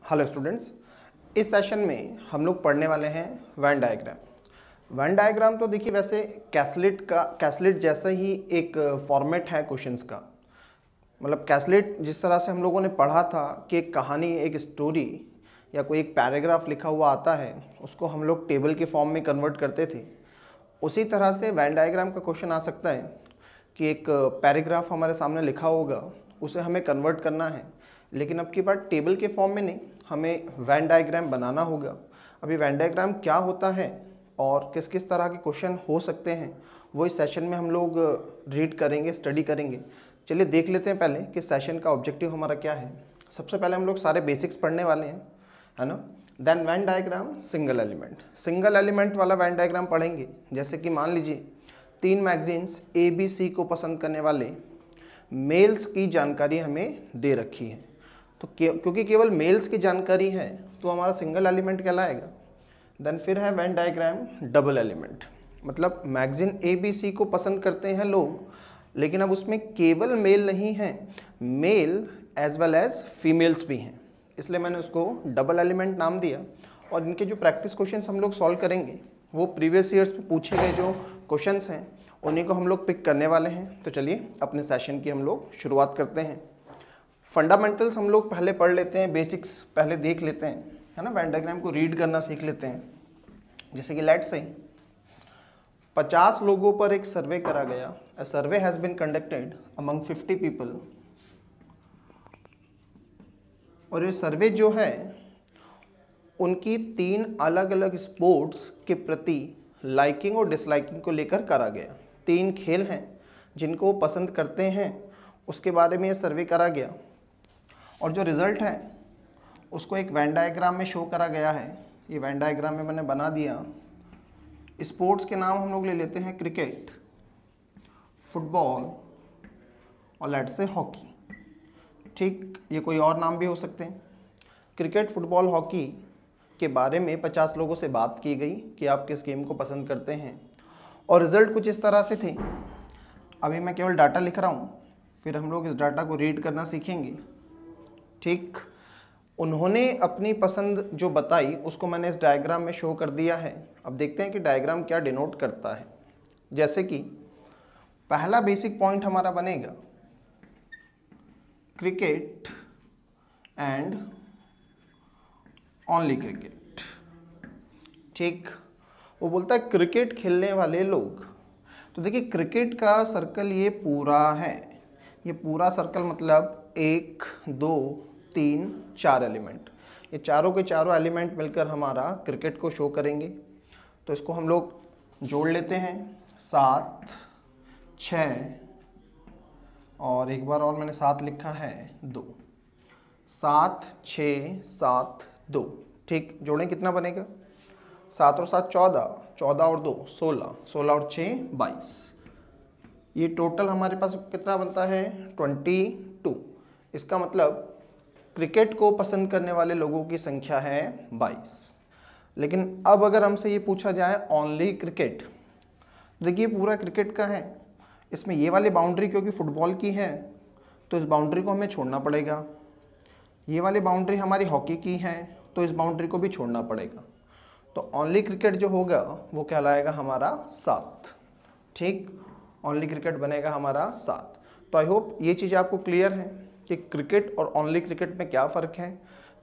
Hello students, इस session में हम लोग पढ़ने वाले हैं वेन डायग्राम। वेन डायग्राम तो देखिए वैसे कैसलेट जैसा ही एक फॉर्मेट है क्वेश्चंस का। मतलब कैसलेट जिस तरह से हम लोगों ने पढ़ा था कि एक कहानी, एक स्टोरी या कोई एक पैराग्राफ लिखा हुआ आता है, उसको हम लोग टेबल के फॉर्म में कन्वर्ट करते थे। उसी तरह से वेन डायग्राम का क्वेश्चन आ सकता है कि एक पैराग्राफ हमारे सामने लिखा होगा, उसे हमें कन्वर्ट करना है, लेकिन अब की बात टेबल के फॉर्म में नहीं, हमें वेन डायग्राम बनाना होगा। अभी वेन डायग्राम क्या होता है और किस किस तरह के क्वेश्चन हो सकते हैं, वो इस सेशन में हम लोग रीड करेंगे, स्टडी करेंगे। चलिए देख लेते हैं पहले कि सेशन का ऑब्जेक्टिव हमारा क्या है। सबसे पहले हम लोग सारे बेसिक्स पढ़ने वाले हैं, है ना। Then Venn diagram single element वाला वेन डायग्राम पढ़ेंगे। जैसे कि मान लीजिए 3 मैगजीन्स ABC को पसंद करने वाले मेल्स की जानकारी हमें दे रखी है, तो क्योंकि केवल मेल्स की जानकारी है तो हमारा सिंगल एलिमेंट कहलाएगा। देन फिर है वेन डायग्राम डबल एलिमेंट, मतलब मैगजीन ABC को पसंद करते हैं लोग, लेकिन अब उसमें केवल मेल नहीं है, male as well as females भी हैं, इसलिए मैंने उसको डबल एलिमेंट नाम दिया। और इनके जो प्रैक्टिस क्वेश्चंस हम लोग सॉल्व करेंगे वो प्रीवियस ईयर्स में पूछे गए जो क्वेश्चंस हैं उन्हीं को हम लोग पिक करने वाले हैं। तो चलिए अपने सेशन की हम लोग शुरुआत करते हैं। फंडामेंटल्स हम लोग पहले पढ़ लेते हैं, बेसिक्स पहले देख लेते हैं, है ना। वेन डायग्राम को रीड करना सीख लेते हैं। जैसे कि लेट्स से 50 लोगों पर एक सर्वे करा गया। A survey has been conducted among 50 people. और ये सर्वे जो है उनकी 3 अलग अलग स्पोर्ट्स के प्रति लाइकिंग और डिसलाइकिंग को लेकर करा गया। 3 खेल हैं जिनको वो पसंद करते हैं, उसके बारे में ये सर्वे करा गया। और जो रिज़ल्ट है उसको एक वेन डायग्राम में शो करा गया है। ये वेन डायग्राम में मैंने बना दिया। स्पोर्ट्स के नाम हम लोग ले लेते हैं क्रिकेट, फुटबॉल और लेट्स से हॉकी। ठीक, ये कोई और नाम भी हो सकते हैं। क्रिकेट, फुटबॉल, हॉकी के बारे में 50 लोगों से बात की गई कि आप किस गेम को पसंद करते हैं, और रिज़ल्ट कुछ इस तरह से थे। अभी मैं केवल डाटा लिख रहा हूँ, फिर हम लोग इस डाटा को रीड करना सीखेंगे। ठीक, उन्होंने अपनी पसंद जो बताई उसको मैंने इस डायग्राम में शो कर दिया है। अब देखते हैं कि डायग्राम क्या डिनोट करता है। जैसे कि पहला बेसिक पॉइंट हमारा बनेगा क्रिकेट एंड ओनली क्रिकेट। ठीक, वो बोलता है क्रिकेट खेलने वाले लोग। तो देखिए क्रिकेट का सर्कल ये पूरा है, ये पूरा सर्कल मतलब 1 2 3 4 एलिमेंट, ये चारों के चारों एलिमेंट मिलकर हमारा क्रिकेट को शो करेंगे। तो इसको हम लोग जोड़ लेते हैं, 7 6 और एक बार और मैंने 7 लिखा है 2, 7 6 7 2। ठीक, जोड़ें कितना बनेगा, 7 और 7 14, 14 और 2 16, 16 और 6 22। ये टोटल हमारे पास कितना बनता है 22। इसका मतलब क्रिकेट को पसंद करने वाले लोगों की संख्या है 22। लेकिन अब अगर हमसे ये पूछा जाए ओनली क्रिकेट, देखिए पूरा क्रिकेट का है, इसमें ये वाली बाउंड्री क्योंकि फुटबॉल की है तो इस बाउंड्री को हमें छोड़ना पड़ेगा। ये वाली बाउंड्री हमारी हॉकी की है तो इस बाउंड्री को भी छोड़ना पड़ेगा। तो ओनली क्रिकेट जो होगा वो कहलाएगा हमारा 7। ठीक, ओनली क्रिकेट बनेगा हमारा 7। तो आई होप ये चीज़ आपको क्लियर है कि क्रिकेट और ओनली क्रिकेट में क्या फ़र्क है।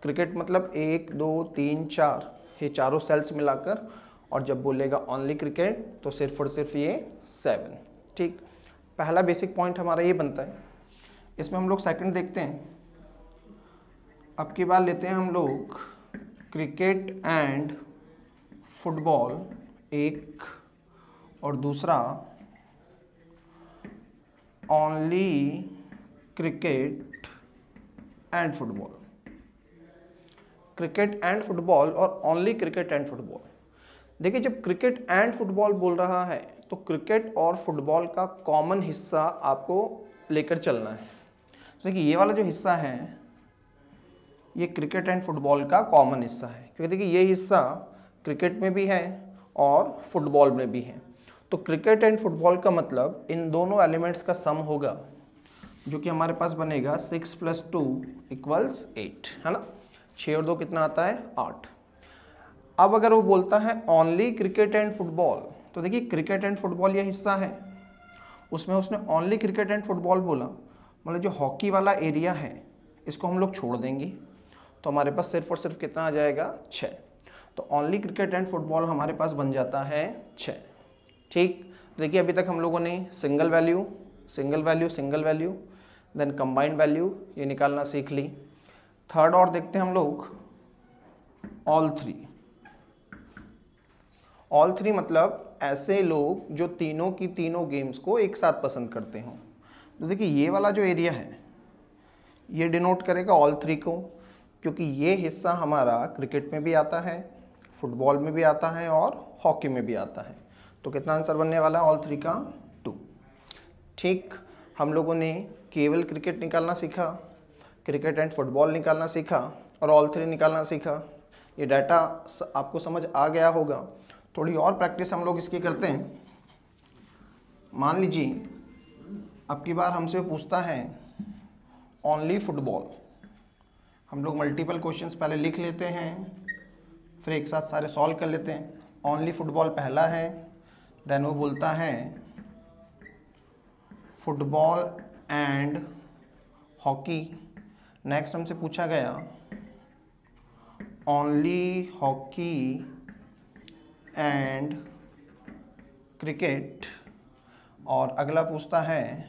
क्रिकेट मतलब 1 2 3 4, ये चारों सेल्स मिलाकर, और जब बोलेगा ओनली क्रिकेट तो सिर्फ और सिर्फ ये 7। ठीक, पहला बेसिक पॉइंट हमारा ये बनता है। इसमें हम लोग सेकंड देखते हैं। अब की बार लेते हैं हम लोग क्रिकेट एंड फुटबॉल एक, और दूसरा only cricket and football. Cricket and football और ओनली क्रिकेट एंड फुटबॉल। देखिए जब क्रिकेट एंड फुटबॉल बोल रहा है तो क्रिकेट और फुटबॉल का कॉमन हिस्सा आपको लेकर चलना है। देखिए ये वाला जो हिस्सा है ये क्रिकेट एंड फुटबॉल का कॉमन हिस्सा है, क्योंकि देखिए ये हिस्सा क्रिकेट में भी है और फुटबॉल में भी है। तो क्रिकेट एंड फुटबॉल का मतलब इन दोनों एलिमेंट्स का सम होगा, जो कि हमारे पास बनेगा 6 + 2 = 8, है ना। 6 और 2 कितना आता है 8। अब अगर वो बोलता है ओनली क्रिकेट एंड फुटबॉल, तो देखिए क्रिकेट एंड फुटबॉल ये हिस्सा है, उसमें उसने ओनली क्रिकेट एंड फुटबॉल बोला, मतलब जो हॉकी वाला एरिया है इसको हम लोग छोड़ देंगे, तो हमारे पास सिर्फ और सिर्फ कितना आ जाएगा 6। तो ओनली क्रिकेट एंड फुटबॉल हमारे पास बन जाता है 6। ठीक, देखिए अभी तक हम लोगों ने single value single value single value then combined value ये निकालना सीख ली। थर्ड और देखते हैं हम लोग ऑल थ्री। ऑल थ्री मतलब ऐसे लोग जो तीनों की तीनों गेम्स को एक साथ पसंद करते हों। तो देखिए ये वाला जो एरिया है ये डिनोट करेगा ऑल थ्री को, क्योंकि ये हिस्सा हमारा क्रिकेट में भी आता है, फुटबॉल में भी आता है और हॉकी में भी आता है। तो कितना आंसर बनने वाला है ऑल थ्री का 2। ठीक, हम लोगों ने केवल क्रिकेट निकालना सीखा, क्रिकेट एंड फुटबॉल निकालना सीखा और ऑल थ्री निकालना सीखा। ये डाटा आपको समझ आ गया होगा। थोड़ी और प्रैक्टिस हम लोग इसकी करते हैं। मान लीजिए अब की बार हमसे पूछता है ओनली फुटबॉल। हम लोग मल्टीपल क्वेश्चंस पहले लिख लेते हैं, फिर एक साथ सारे सॉल्व कर लेते हैं। ओनली फुटबॉल पहला है, देन वो बोलता है फुटबॉल एंड हॉकी। नेक्स्ट हमसे पूछा गया ओनली हॉकी एंड क्रिकेट, और अगला पूछता है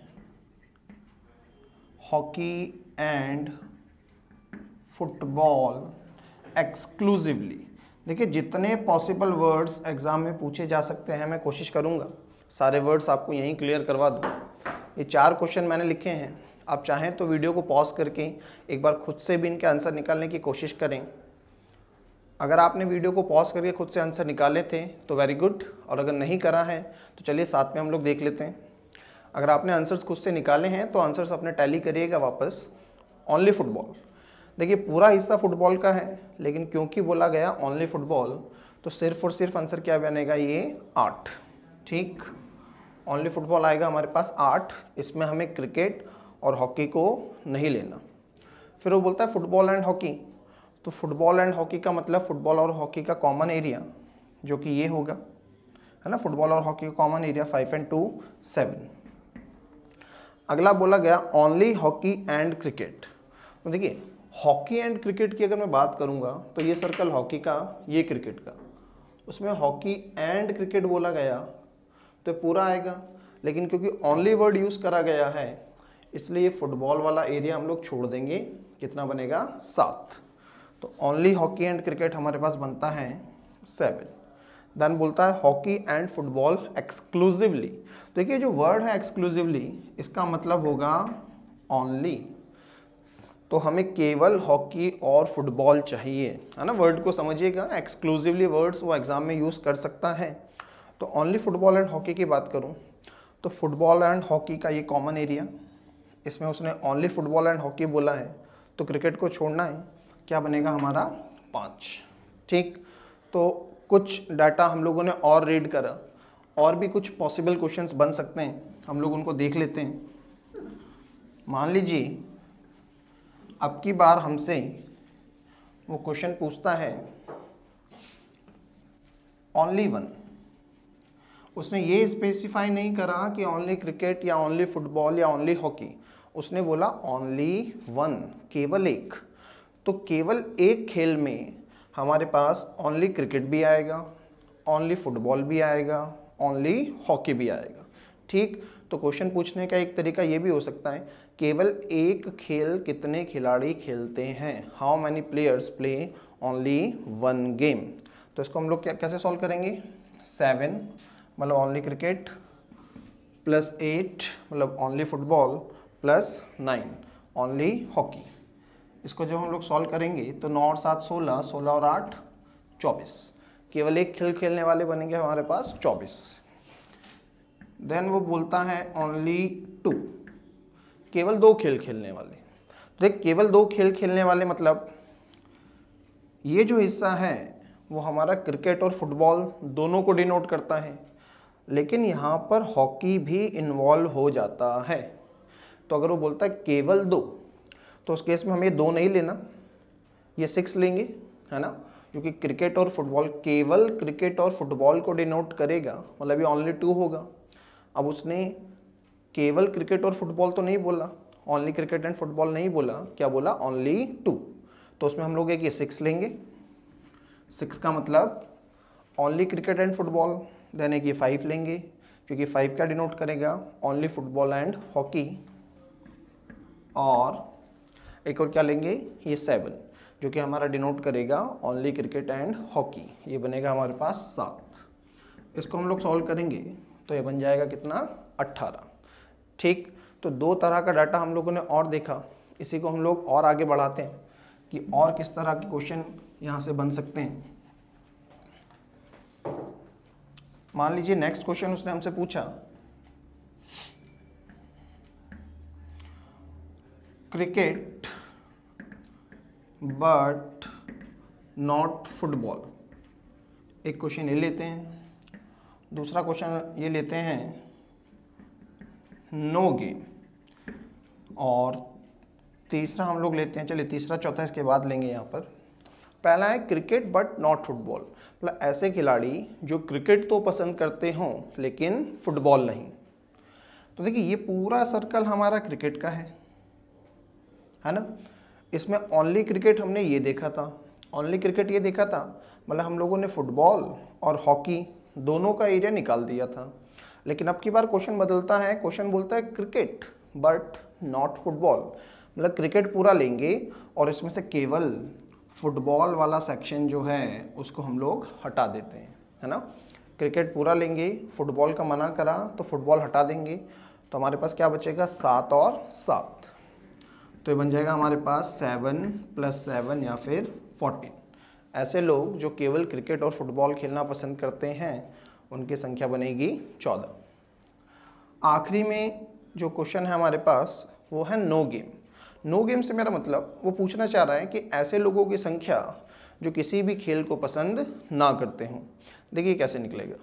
हॉकी एंड फुटबॉल एक्सक्लूसिवली। देखिए जितने पॉसिबल वर्ड्स एग्जाम में पूछे जा सकते हैं मैं कोशिश करूंगा सारे वर्ड्स आपको यहीं क्लियर करवा दूं। ये 4 क्वेश्चन मैंने लिखे हैं, आप चाहें तो वीडियो को पॉज करके एक बार खुद से भी इनके आंसर निकालने की कोशिश करें। अगर आपने वीडियो को पॉज करके खुद से आंसर निकाले थे तो वेरी गुड, और अगर नहीं करा है तो चलिए साथ में हम लोग देख लेते हैं। अगर आपने आंसर्स खुद से निकाले हैं तो आंसर्स अपने टैली करिएगा वापस। ओनली फुटबॉल, देखिए पूरा हिस्सा फुटबॉल का है, लेकिन क्योंकि बोला गया ओनली फुटबॉल तो सिर्फ और सिर्फ आंसर क्या बनेगा ये 8। ठीक, ओनली फुटबॉल आएगा हमारे पास 8, इसमें हमें क्रिकेट और हॉकी को नहीं लेना। फिर वो बोलता है फुटबॉल एंड हॉकी, तो फुटबॉल एंड हॉकी का मतलब फुटबॉल और हॉकी का कॉमन एरिया जो कि ये होगा, है ना, फुटबॉल और हॉकी का कॉमन एरिया 5 and 2 7। अगला बोला गया ओनली हॉकी एंड क्रिकेट। तो देखिए हॉकी एंड क्रिकेट की अगर मैं बात करूंगा तो ये सर्कल हॉकी का, ये क्रिकेट का, उसमें हॉकी एंड क्रिकेट बोला गया तो पूरा आएगा, लेकिन क्योंकि ओनली वर्ड यूज़ करा गया है इसलिए फुटबॉल वाला एरिया हम लोग छोड़ देंगे। कितना बनेगा 7। तो ओनली हॉकी एंड क्रिकेट हमारे पास बनता है 7। देन बोलता है हॉकी एंड फुटबॉल एक्सक्लूसिवली। देखिए जो वर्ड है एक्सक्लूसिवली इसका मतलब होगा ओनली, तो हमें केवल हॉकी और फुटबॉल चाहिए, है ना। वर्ड को समझिएगा, एक्सक्लूसिवली वर्ड्स वो एग्जाम में यूज़ कर सकता है। तो ओनली फुटबॉल एंड हॉकी की बात करूं तो फुटबॉल एंड हॉकी का ये कॉमन एरिया, इसमें उसने ओनली फुटबॉल एंड हॉकी बोला है तो क्रिकेट को छोड़ना है, क्या बनेगा हमारा 5। ठीक, तो कुछ डाटा हम लोगों ने और रीड करा, और भी कुछ पॉसिबल क्वेश्चंस बन सकते हैं, हम लोग उनको देख लेते हैं। मान लीजिए अब की बार हमसे वो क्वेश्चन पूछता है ओनली वन। उसने ये स्पेसिफाई नहीं करा कि ओनली क्रिकेट या ओनली फुटबॉल या ओनली हॉकी, उसने बोला ओनली वन, केवल एक। तो केवल एक खेल में हमारे पास ओनली क्रिकेट भी आएगा, ओनली फुटबॉल भी आएगा, ओनली हॉकी भी आएगा। ठीक, तो क्वेश्चन पूछने का एक तरीका ये भी हो सकता है केवल एक खेल कितने खिलाड़ी खेलते हैं, how many players play only one game. तो इसको हम लोग कैसे सॉल्व करेंगे, 7 मतलब ओनली क्रिकेट प्लस 8 मतलब only football plus 9 only hockey. इसको जब हम लोग सॉल्व करेंगे तो 9 और 7 16, 16 और 8 24, केवल एक खेल खेलने वाले बनेंगे हमारे पास 24। देन वो बोलता है ओनली 2, केवल 2 खेल खेलने वाले। तो देख केवल 2 खेल खेलने वाले मतलब ये जो हिस्सा है वो हमारा क्रिकेट और फुटबॉल दोनों को डिनोट करता है, लेकिन यहाँ पर हॉकी भी इन्वॉल्व हो जाता है। तो अगर वो बोलता है केवल 2 तो उस केस में हमें 2 नहीं लेना, ये 6 लेंगे, है ना, क्योंकि क्रिकेट और फुटबॉल केवल क्रिकेट और फुटबॉल को डिनोट करेगा, मतलब ये ओनली 2 होगा। अब उसने केवल क्रिकेट और फुटबॉल तो नहीं बोला, ओनली क्रिकेट एंड फुटबॉल नहीं बोला, क्या बोला, ओनली 2। तो उसमें हम लोग एक ये 6 लेंगे, 6 का मतलब only cricket and football. Then एक ये 5 लेंगे, क्योंकि 5 क्या डिनोट करेगा, ओनली फुटबॉल एंड हॉकी। और एक और क्या लेंगे, ये 7, जो कि हमारा डिनोट करेगा ओनली क्रिकेट एंड हॉकी। ये बनेगा हमारे पास 7। इसको हम लोग सॉल्व करेंगे तो ये बन जाएगा कितना, 18। ठीक, तो 2 तरह का डाटा हम लोगों ने और देखा। इसी को हम लोग और आगे बढ़ाते हैं कि और किस तरह के क्वेश्चन यहाँ से बन सकते हैं। मान लीजिए नेक्स्ट क्वेश्चन उसने हमसे पूछा, क्रिकेट बट नॉट फुटबॉल। एक क्वेश्चन ये लेते हैं, दूसरा क्वेश्चन ये लेते हैं नो गेम, और तीसरा हम लोग लेते हैं, चलिए तीसरा चौथा इसके बाद लेंगे। यहाँ पर पहला है क्रिकेट बट नॉट फुटबॉल, मतलब ऐसे खिलाड़ी जो क्रिकेट तो पसंद करते हों लेकिन फुटबॉल नहीं। तो देखिए ये पूरा सर्कल हमारा क्रिकेट का है ना। इसमें ओनली क्रिकेट हमने ये देखा था, ओनली क्रिकेट ये देखा था, मतलब हम लोगों ने फुटबॉल और हॉकी दोनों का एरिया निकाल दिया था। लेकिन अब की बार क्वेश्चन बदलता है, क्वेश्चन बोलता है क्रिकेट बट नॉट फुटबॉल, मतलब क्रिकेट पूरा लेंगे और इसमें से केवल फुटबॉल वाला सेक्शन जो है उसको हम लोग हटा देते हैं, है ना। क्रिकेट पूरा लेंगे, फुटबॉल का मना करा तो फुटबॉल हटा देंगे, तो हमारे पास क्या बचेगा, 7 और 7। तो ये बन जाएगा हमारे पास 7 + 7 या फिर 14। ऐसे लोग जो केवल क्रिकेट और फुटबॉल खेलना पसंद करते हैं उनकी संख्या बनेगी 14। आखिरी में जो क्वेश्चन है हमारे पास वो है नो गेम। नो गेम से मेरा मतलब वो पूछना चाह रहा है कि ऐसे लोगों की संख्या जो किसी भी खेल को पसंद ना करते हों। देखिए कैसे निकलेगा।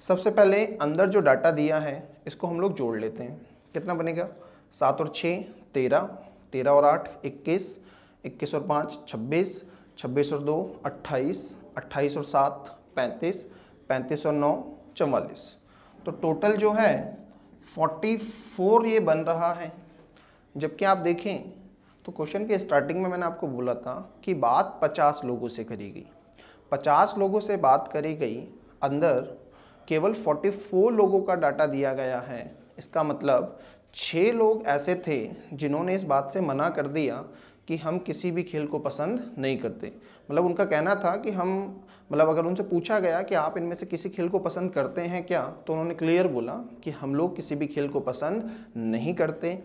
सबसे पहले अंदर जो डाटा दिया है इसको हम लोग जोड़ लेते हैं। कितना बनेगा, 7 और 6 13, 13 और 8 21, 21 और 5 26, 26 और 2 28, 28 और 7 35, 35 और 9 44। तो टोटल जो है 44 ये बन रहा है। जबकि आप देखें तो क्वेश्चन के स्टार्टिंग में मैंने आपको बोला था कि बात 50 लोगों से करी गई, 50 लोगों से बात करी गई, अंदर केवल 44 लोगों का डाटा दिया गया है। इसका मतलब 6 लोग ऐसे थे जिन्होंने इस बात से मना कर दिया कि हम किसी भी खेल को पसंद नहीं करते। मतलब उनका कहना था कि हम, मतलब अगर उनसे पूछा गया कि आप इनमें से किसी खेल को पसंद करते हैं क्या, तो उन्होंने क्लियर बोला कि हम लोग किसी भी खेल को पसंद नहीं करते।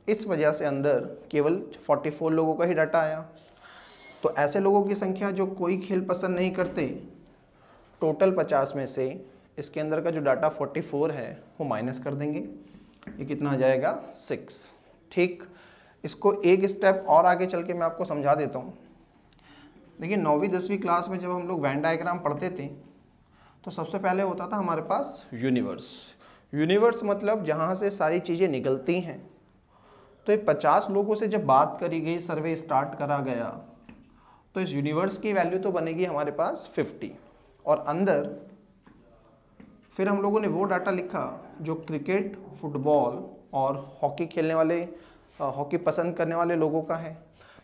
इस वजह से अंदर केवल 44 लोगों का ही डाटा आया। तो ऐसे लोगों की संख्या जो कोई खेल पसंद नहीं करते, टोटल 50 में से इसके अंदर का जो डाटा 44 है वो माइनस कर देंगे। ये कितना आ जाएगा, 6। ठीक, इसको एक स्टेप और आगे चल के मैं आपको समझा देता हूँ। देखिए 9वीं 10वीं क्लास में जब हम लोग वेन डायग्राम पढ़ते थे तो सबसे पहले होता था हमारे पास यूनिवर्स। यूनिवर्स मतलब जहाँ से सारी चीज़ें निकलती हैं। तो ये 50 लोगों से जब बात करी गई, सर्वे स्टार्ट करा गया, तो इस यूनिवर्स की वैल्यू तो बनेगी हमारे पास 50। और अंदर फिर हम लोगों ने वो डाटा लिखा जो क्रिकेट, फुटबॉल और हॉकी खेलने वाले, हॉकी पसंद करने वाले लोगों का है।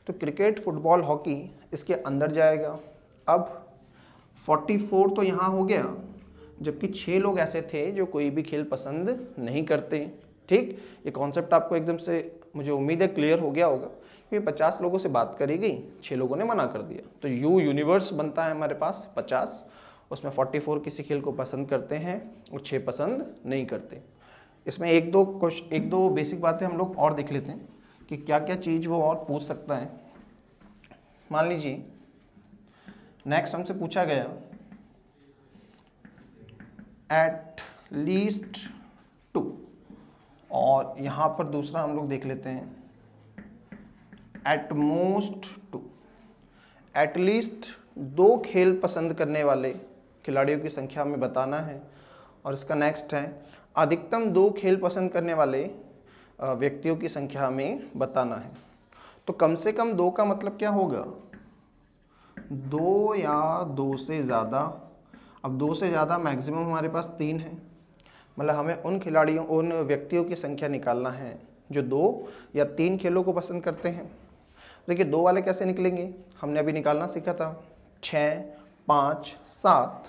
तो क्रिकेट, फुटबॉल, हॉकी इसके अंदर जाएगा। अब 44 तो यहाँ हो गया, जबकि 6 लोग ऐसे थे जो कोई भी खेल पसंद नहीं करते। ठीक, ये कॉन्सेप्ट आपको एकदम से, मुझे उम्मीद है, क्लियर हो गया होगा। क्योंकि 50 लोगों से बात करी गई, 6 लोगों ने मना कर दिया, तो यूनिवर्स बनता है हमारे पास 50। उसमें 44 किसी खेल को पसंद करते हैं और 6 पसंद नहीं करते। इसमें एक दो बेसिक बातें हम लोग और देख लेते हैं कि क्या क्या चीज़ वो और पूछ सकता है। मान लीजिए नेक्स्ट हमसे पूछा गया एट लीस्ट 2, और यहाँ पर दूसरा हम लोग देख लेते हैं एट मोस्ट 2। एटलीस्ट 2 खेल पसंद करने वाले खिलाड़ियों की संख्या हमें बताना है। और इसका नेक्स्ट है अधिकतम 2 खेल पसंद करने वाले व्यक्तियों की संख्या हमें बताना है। तो कम से कम 2 का मतलब क्या होगा, 2 या 2 से ज़्यादा। अब 2 से ज़्यादा मैक्सिमम हमारे पास 3 है, मतलब हमें उन व्यक्तियों की संख्या निकालना है जो 2 या 3 खेलों को पसंद करते हैं। देखिए 2 वाले कैसे निकलेंगे, हमने अभी निकालना सीखा था, 6, 5, 7।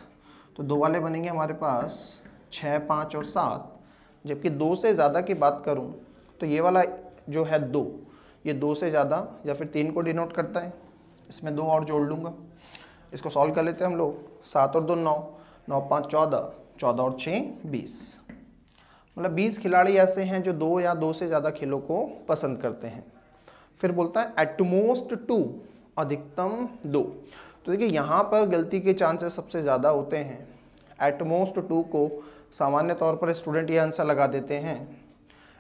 तो 2 वाले बनेंगे हमारे पास 6, 5 और 7। जबकि 2 से ज़्यादा की बात करूं तो ये वाला जो है 2, ये 2 से ज़्यादा या फिर 3 को डिनोट करता है। इसमें 2 और जोड़ लूँगा, इसको सॉल्व कर लेते हैं हम लोग। 7 और 2 9, 9 5 14, 14 और 6 20। मतलब 20 खिलाड़ी ऐसे हैं जो 2 या 2 से ज़्यादा खेलों को पसंद करते हैं। फिर बोलता है एट मोस्ट 2, अधिकतम 2। तो देखिए यहाँ पर गलती के चांसेस सबसे ज़्यादा होते हैं। एट मोस्ट 2 को सामान्य तौर पर स्टूडेंट ये आंसर लगा देते हैं।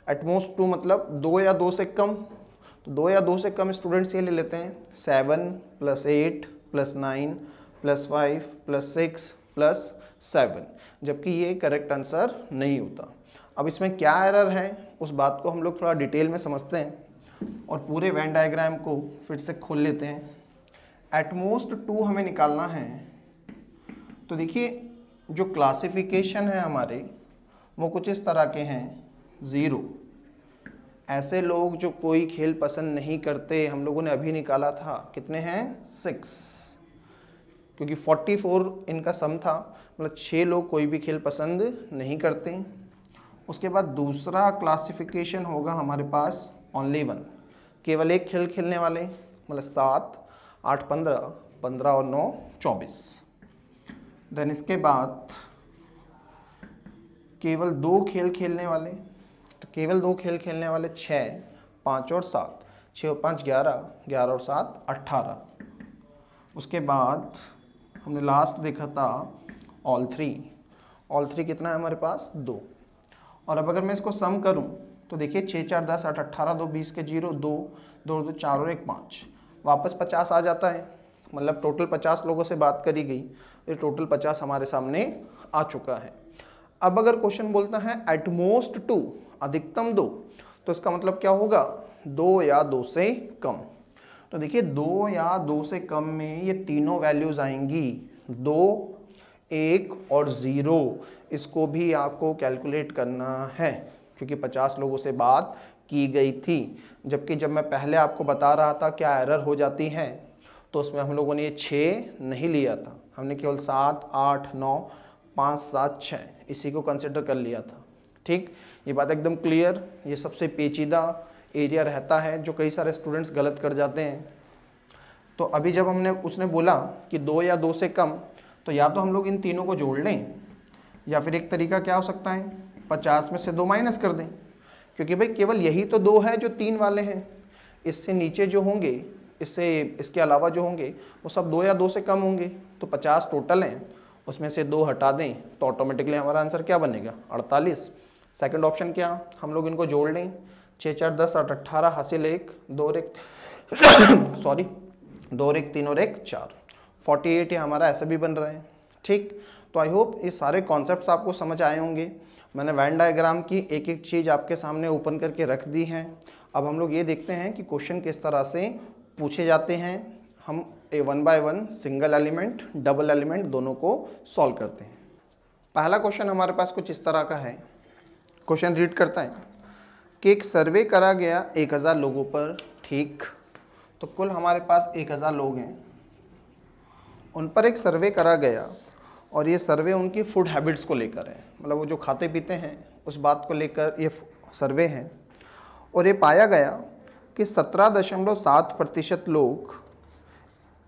एट मोस्ट 2 मतलब 2 या 2 से कम, तो 2 या 2 से कम स्टूडेंट्स ये ले लेते हैं 7 + 8 + 9 + 5 + 6 + 7, जबकि ये करेक्ट आंसर नहीं होता। अब इसमें क्या एरर है उस बात को हम लोग थोड़ा डिटेल में समझते हैं और पूरे वेन डायग्राम को फिर से खोल लेते हैं। एट मोस्ट 2 हमें निकालना है, तो देखिए जो क्लासिफिकेशन है हमारे वो कुछ इस तरह के हैं। 0 ऐसे लोग जो कोई खेल पसंद नहीं करते, हम लोगों ने अभी निकाला था, कितने हैं 6, क्योंकि 44 इनका सम था, मतलब 6 लोग कोई भी खेल पसंद नहीं करते। उसके बाद दूसरा क्लासिफिकेशन होगा हमारे पास ओनली 1, केवल एक खेल खेलने वाले, मतलब 7, 8 15, 15 और 9 24। देन इसके बाद केवल 2 खेल खेलने वाले, तो केवल 2 खेल खेलने वाले 6, 5 और 7, 6 और 5 11, 11 और 7 18। उसके बाद हमने लास्ट देखा था ऑल 3 कितना है हमारे पास 2। और अब अगर मैं इसको सम करूं तो देखिए 6 4 10 8 18, 2 20 के 0, 2 2 2 4 और 1 5, वापस 50 आ जाता है। मतलब टोटल 50 लोगों से बात करी गई, ये टोटल 50 हमारे सामने आ चुका है। अब अगर क्वेश्चन बोलता है एट मोस्ट 2, अधिकतम 2, तो इसका मतलब क्या होगा 2 या 2 से कम। तो देखिए 2 या 2 से कम में ये तीनों वैल्यूज आएंगी, 2, 1 और 0। इसको भी आपको कैलकुलेट करना है क्योंकि 50 लोगों से बात की गई थी। जबकि जब मैं पहले आपको बता रहा था क्या एरर हो जाती है, तो उसमें हम लोगों ने ये 6 नहीं लिया था, हमने केवल 7 8 9 5 7 6 इसी को कंसिडर कर लिया था। ठीक, ये बात एकदम क्लियर। ये सबसे पेचीदा एरिया रहता है जो कई सारे स्टूडेंट्स गलत कर जाते हैं। तो अभी जब उसने बोला कि 2 या 2 से कम, तो या तो हम लोग इन तीनों को जोड़ लें, या फिर एक तरीका क्या हो सकता है 50 में से 2 माइनस कर दें, क्योंकि भाई केवल यही तो 2 है जो 3 वाले हैं। इससे नीचे जो होंगे, इसके अलावा जो होंगे वो सब 2 या 2 से कम होंगे। तो 50 टोटल हैं, उसमें से 2 हटा दें तो ऑटोमेटिकली हमारा आंसर क्या बनेगा 48। सेकंड ऑप्शन क्या, हम लोग इनको जोड़ लें, 6 4 10 8 18 हासिल 1 2 और 1 सॉरी 2 और 1 3 और 1 4, 48 ये हमारा ऐसे भी बन रहा है। ठीक, तो आई होप ये सारे कॉन्सेप्ट्स आपको समझ आए होंगे। मैंने वेन डायग्राम की एक एक चीज़ आपके सामने ओपन करके रख दी है। अब हम लोग ये देखते हैं कि क्वेश्चन किस तरह से पूछे जाते हैं। हम 1 by 1 single element double element दोनों को सॉल्व करते हैं। पहला क्वेश्चन हमारे पास कुछ इस तरह का है। क्वेश्चन रीड करता है कि एक सर्वे करा गया 1000 लोगों पर। ठीक, तो कुल हमारे पास 1000 लोग हैं, उन पर एक सर्वे करा गया और ये सर्वे उनकी फूड हैबिट्स को लेकर है, मतलब वो जो खाते पीते हैं उस बात को लेकर ये सर्वे है। और ये पाया गया कि 17.7% लोग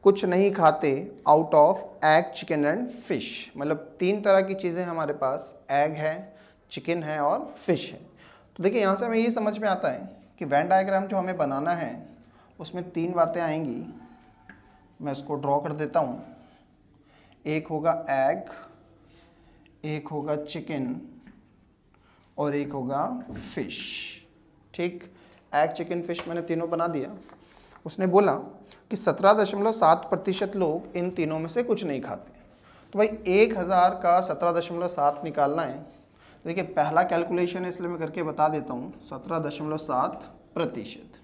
कुछ नहीं खाते out of egg chicken and fish. मतलब 3 तरह की चीज़ें हमारे पास, एग है, चिकन है और फिश है। तो देखिए यहाँ से हमें ये समझ में आता है कि वेन डायग्राम जो हमें बनाना है उसमें 3 बातें आएंगी। मैं इसको ड्रॉ कर देता हूँ। एक होगा एग, एक होगा चिकन और एक होगा फिश। ठीक, एग चिकन फिश मैंने तीनों बना दिया। उसने बोला कि 17.7% लोग इन तीनों में से कुछ नहीं खाते। तो भाई 1000 का 17.7 निकालना है। देखिए पहला कैलकुलेशन है इसलिए मैं करके बता देता हूँ, 17.7%।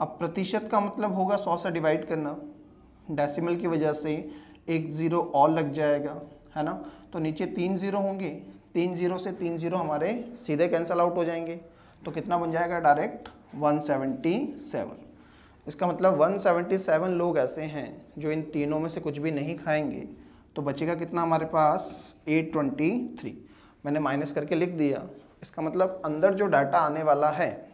अब प्रतिशत का मतलब होगा 100 से डिवाइड करना, डेसिमल की वजह से एक ज़ीरो और लग जाएगा, है ना। तो नीचे 3 ज़ीरो होंगे, 3 ज़ीरो से 3 ज़ीरो हमारे सीधे कैंसिल आउट हो जाएंगे। तो कितना बन जाएगा डायरेक्ट 177। इसका मतलब 177 लोग ऐसे हैं जो इन तीनों में से कुछ भी नहीं खाएंगे। तो बचेगा कितना हमारे पास 823। मैंने माइनस करके लिख दिया। इसका मतलब अंदर जो डाटा आने वाला है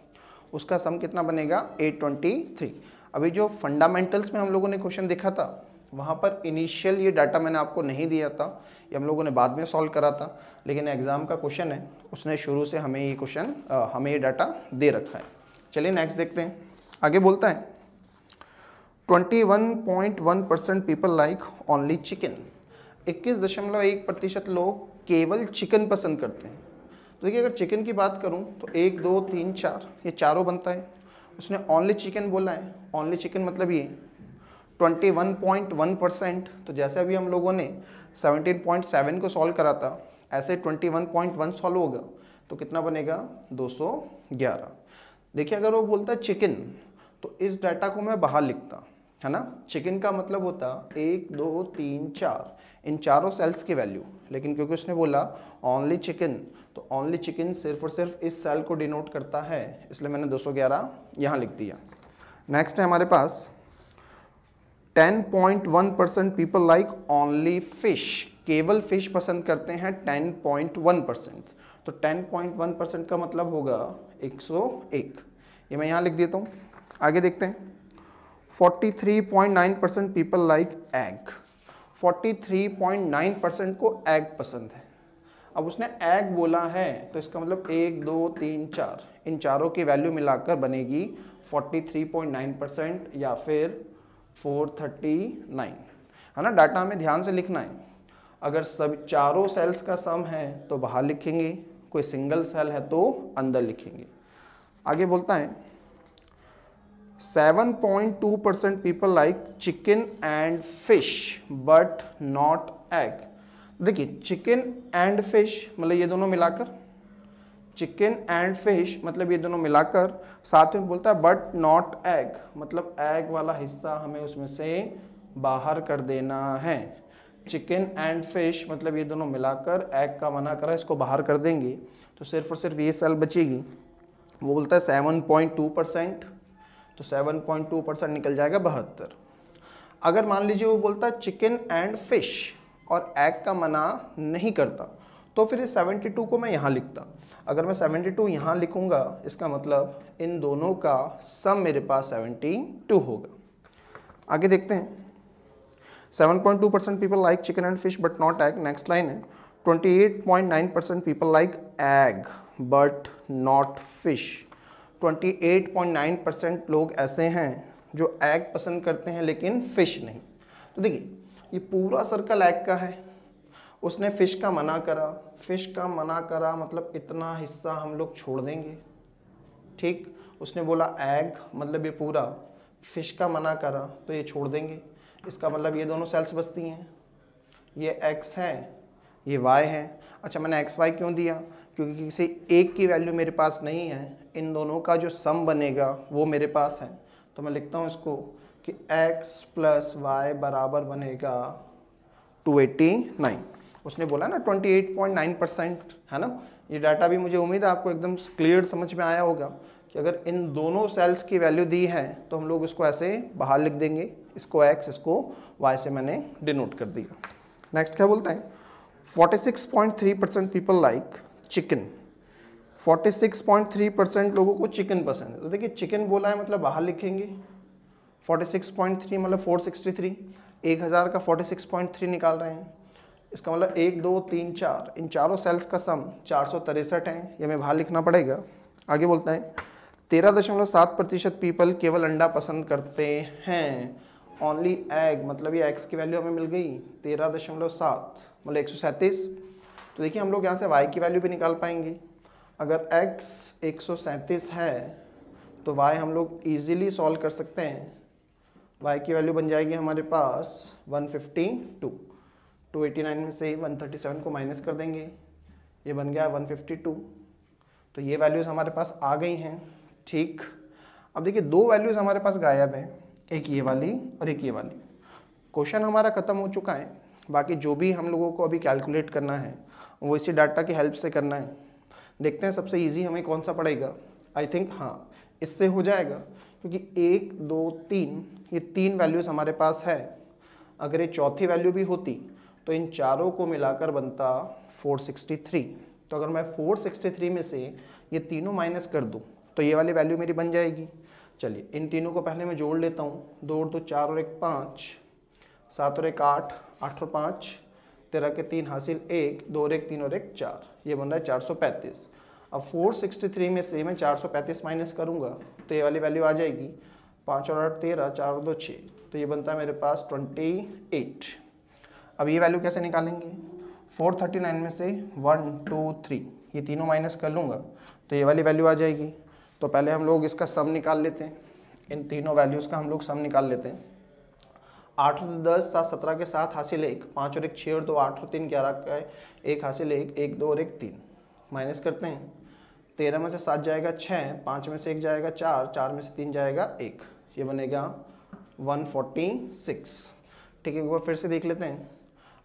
उसका सम कितना बनेगा 823। अभी जो फंडामेंटल्स में हम लोगों ने क्वेश्चन देखा था वहाँ पर इनिशियल ये डाटा मैंने आपको नहीं दिया था, ये हम लोगों ने बाद में सॉल्व करा था, लेकिन एग्जाम का क्वेश्चन है उसने शुरू से हमें ये क्वेश्चन हमें ये डाटा दे रखा है। चलिए नेक्स्ट देखते हैं। आगे बोलता है 21.1% पीपल लाइक ओनली चिकन। 21.1% लोग केवल चिकन पसंद करते हैं। तो देखिए अगर चिकन की बात करूं तो 1 2 3 4 ये चारों बनता है। उसने ओनली चिकन बोला है, ओनली चिकन मतलब ये 21.1%। तो जैसे अभी हम लोगों ने 17.7 को सॉल्व करा था ऐसे 21.1 सॉल्व होगा तो कितना बनेगा 211। देखिए अगर वो बोलता है चिकन तो इस डाटा को मैं बाहर लिखता, है ना। चिकन का मतलब होता 1 2 3 4 इन चारों सेल्स की वैल्यू, लेकिन क्योंकि उसने बोला ओनली चिकन तो ओनली चिकन सिर्फ और सिर्फ इस सेल को डिनोट करता है, इसलिए मैंने 211 यहाँ लिख दिया। नेक्स्ट है हमारे पास 10.1% पीपल लाइक ओनली फिश। केवल फिश पसंद करते हैं 10.1%। तो 10.1% का मतलब होगा 101। ये मैं यहाँ लिख देता हूँ। आगे देखते हैं 43.9% पीपल लाइक एग। 43.9% को एग पसंद है। अब उसने एग बोला है तो इसका मतलब 1 2 3 4 इन चारों की वैल्यू मिलाकर बनेगी 43.9% या फिर 439, है ना। डाटा हमें ध्यान से लिखना है। अगर सब चारों सेल्स का सम है तो बाहर लिखेंगे, कोई सिंगल सेल है तो अंदर लिखेंगे। आगे बोलता है 7.2% people like chicken and fish but not egg. देखिए चिकन एंड फिश मतलब ये दोनों मिलाकर, चिकन एंड फिश मतलब ये दोनों मिलाकर, साथ में बोलता है बट नॉट एग मतलब एग वाला हिस्सा हमें उसमें से बाहर कर देना है। चिकन एंड फिश मतलब ये दोनों मिलाकर एग का मना करा, इसको बाहर कर देंगे तो सिर्फ और सिर्फ ये सेल बचेगी। वो बोलता है 7.2%। तो 7.2% निकल जाएगा 72। अगर मान लीजिए वो बोलता है चिकन एंड फिश और एग का मना नहीं करता तो फिर इस 72 को मैं यहाँ लिखता। अगर मैं 72 यहाँ लिखूंगा इसका मतलब इन दोनों का सम मेरे पास 72 होगा। आगे देखते हैं 7.2% people like chicken and fish but not egg. Next line है 28.9% people like egg but not fish. 28.9% लोग ऐसे हैं जो एग पसंद करते हैं लेकिन फिश नहीं। तो देखिए ये पूरा सर्कल एग का है, उसने फिश का मना करा, फिश का मना करा मतलब इतना हिस्सा हम लोग छोड़ देंगे, ठीक। उसने बोला एग मतलब ये पूरा, फिश का मना करा तो ये छोड़ देंगे। इसका मतलब ये दोनों सेल्स बचती हैं, ये x है ये y है। अच्छा मैंने एक्स वाई क्यों दिया, क्योंकि किसी एक की वैल्यू मेरे पास नहीं है, इन दोनों का जो सम बनेगा वो मेरे पास है। तो मैं लिखता हूँ इसको कि x प्लस वाई बराबर बनेगा 289। उसने बोला ना 28.9%, है ना। ये डाटा भी मुझे उम्मीद है आपको एकदम क्लियर समझ में आया होगा कि अगर इन दोनों सेल्स की वैल्यू दी है तो हम लोग इसको ऐसे बाहर लिख देंगे, इसको x इसको y से मैंने डिनोट कर दिया। नेक्स्ट क्या बोलता है 46.3% पीपल लाइक चिकन। 46.3% लोगों को चिकन पसंद है। तो देखिए चिकन बोला है मतलब बाहर लिखेंगे, 46.3 मतलब 463, 1000 का 46.3 निकाल रहे हैं। इसका मतलब 1 2 3 4 इन चारों सेल्स का सम 463 है, ये हमें बाहर लिखना पड़ेगा। आगे बोलता है 13.7% पीपल केवल अंडा पसंद करते हैं। ओनली एग मतलब ये एक्स की वैल्यू हमें मिल गई 13.7 मतलब 137। तो देखिए हम लोग यहाँ से y की वैल्यू भी निकाल पाएंगे। अगर x 137 है तो y हम लोग इजीली सॉल्व कर सकते हैं। y की वैल्यू बन जाएगी हमारे पास 152। 289 में से 137 को माइनस कर देंगे, ये बन गया 152। तो ये वैल्यूज़ हमारे पास आ गई हैं, ठीक। अब देखिए दो वैल्यूज़ हमारे पास गायब हैं, एक ये वाली और एक ये वाली। क्वेश्चन हमारा ख़त्म हो चुका है। बाकी जो भी हम लोगों को अभी कैलकुलेट करना है वो इसी डाटा की हेल्प से करना है। देखते हैं सबसे इजी हमें कौन सा पड़ेगा। आई थिंक हाँ, इससे हो जाएगा, क्योंकि 1 2 3 ये 3 वैल्यूज़ हमारे पास है। अगर ये चौथी वैल्यू भी होती तो इन चारों को मिलाकर बनता 463। तो अगर मैं 463 में से ये तीनों माइनस कर दूँ तो ये वाली वैल्यू मेरी बन जाएगी। चलिए इन तीनों को पहले मैं जोड़ लेता हूँ। 2 और 2 4 और 1 5, 7 और 1 8, 8 और 5 13 के 3 हासिल 1, 2 और 1 3 और 1 4, ये बन रहा है 435। अब 463 में से मैं 435 माइनस करूँगा तो ये वाली वैल्यू आ जाएगी। 5 और 8 13, 4 और 2 6, तो ये बनता है मेरे पास 28। अब ये वैल्यू कैसे निकालेंगे? 439 में से 1 2 3 ये तीनों माइनस कर लूँगा तो ये वाली वैल्यू आ जाएगी। तो पहले हम लोग इसका सम निकाल लेते हैं, इन तीनों वैल्यूज़ का हम लोग सम निकाल लेते हैं। 8 और 10 7 17 के 7 हासिल 1, 5 और 1 6 और 2 8 और 3 11 का 1 हासिल 1, 1 2 और 1 3, माइनस करते हैं। 13 में से 7 जाएगा 6, 5 में से 1 जाएगा 4, 4 में से 3 जाएगा 1, ये बनेगा 146। ठीक है, एक बार फिर से देख लेते हैं।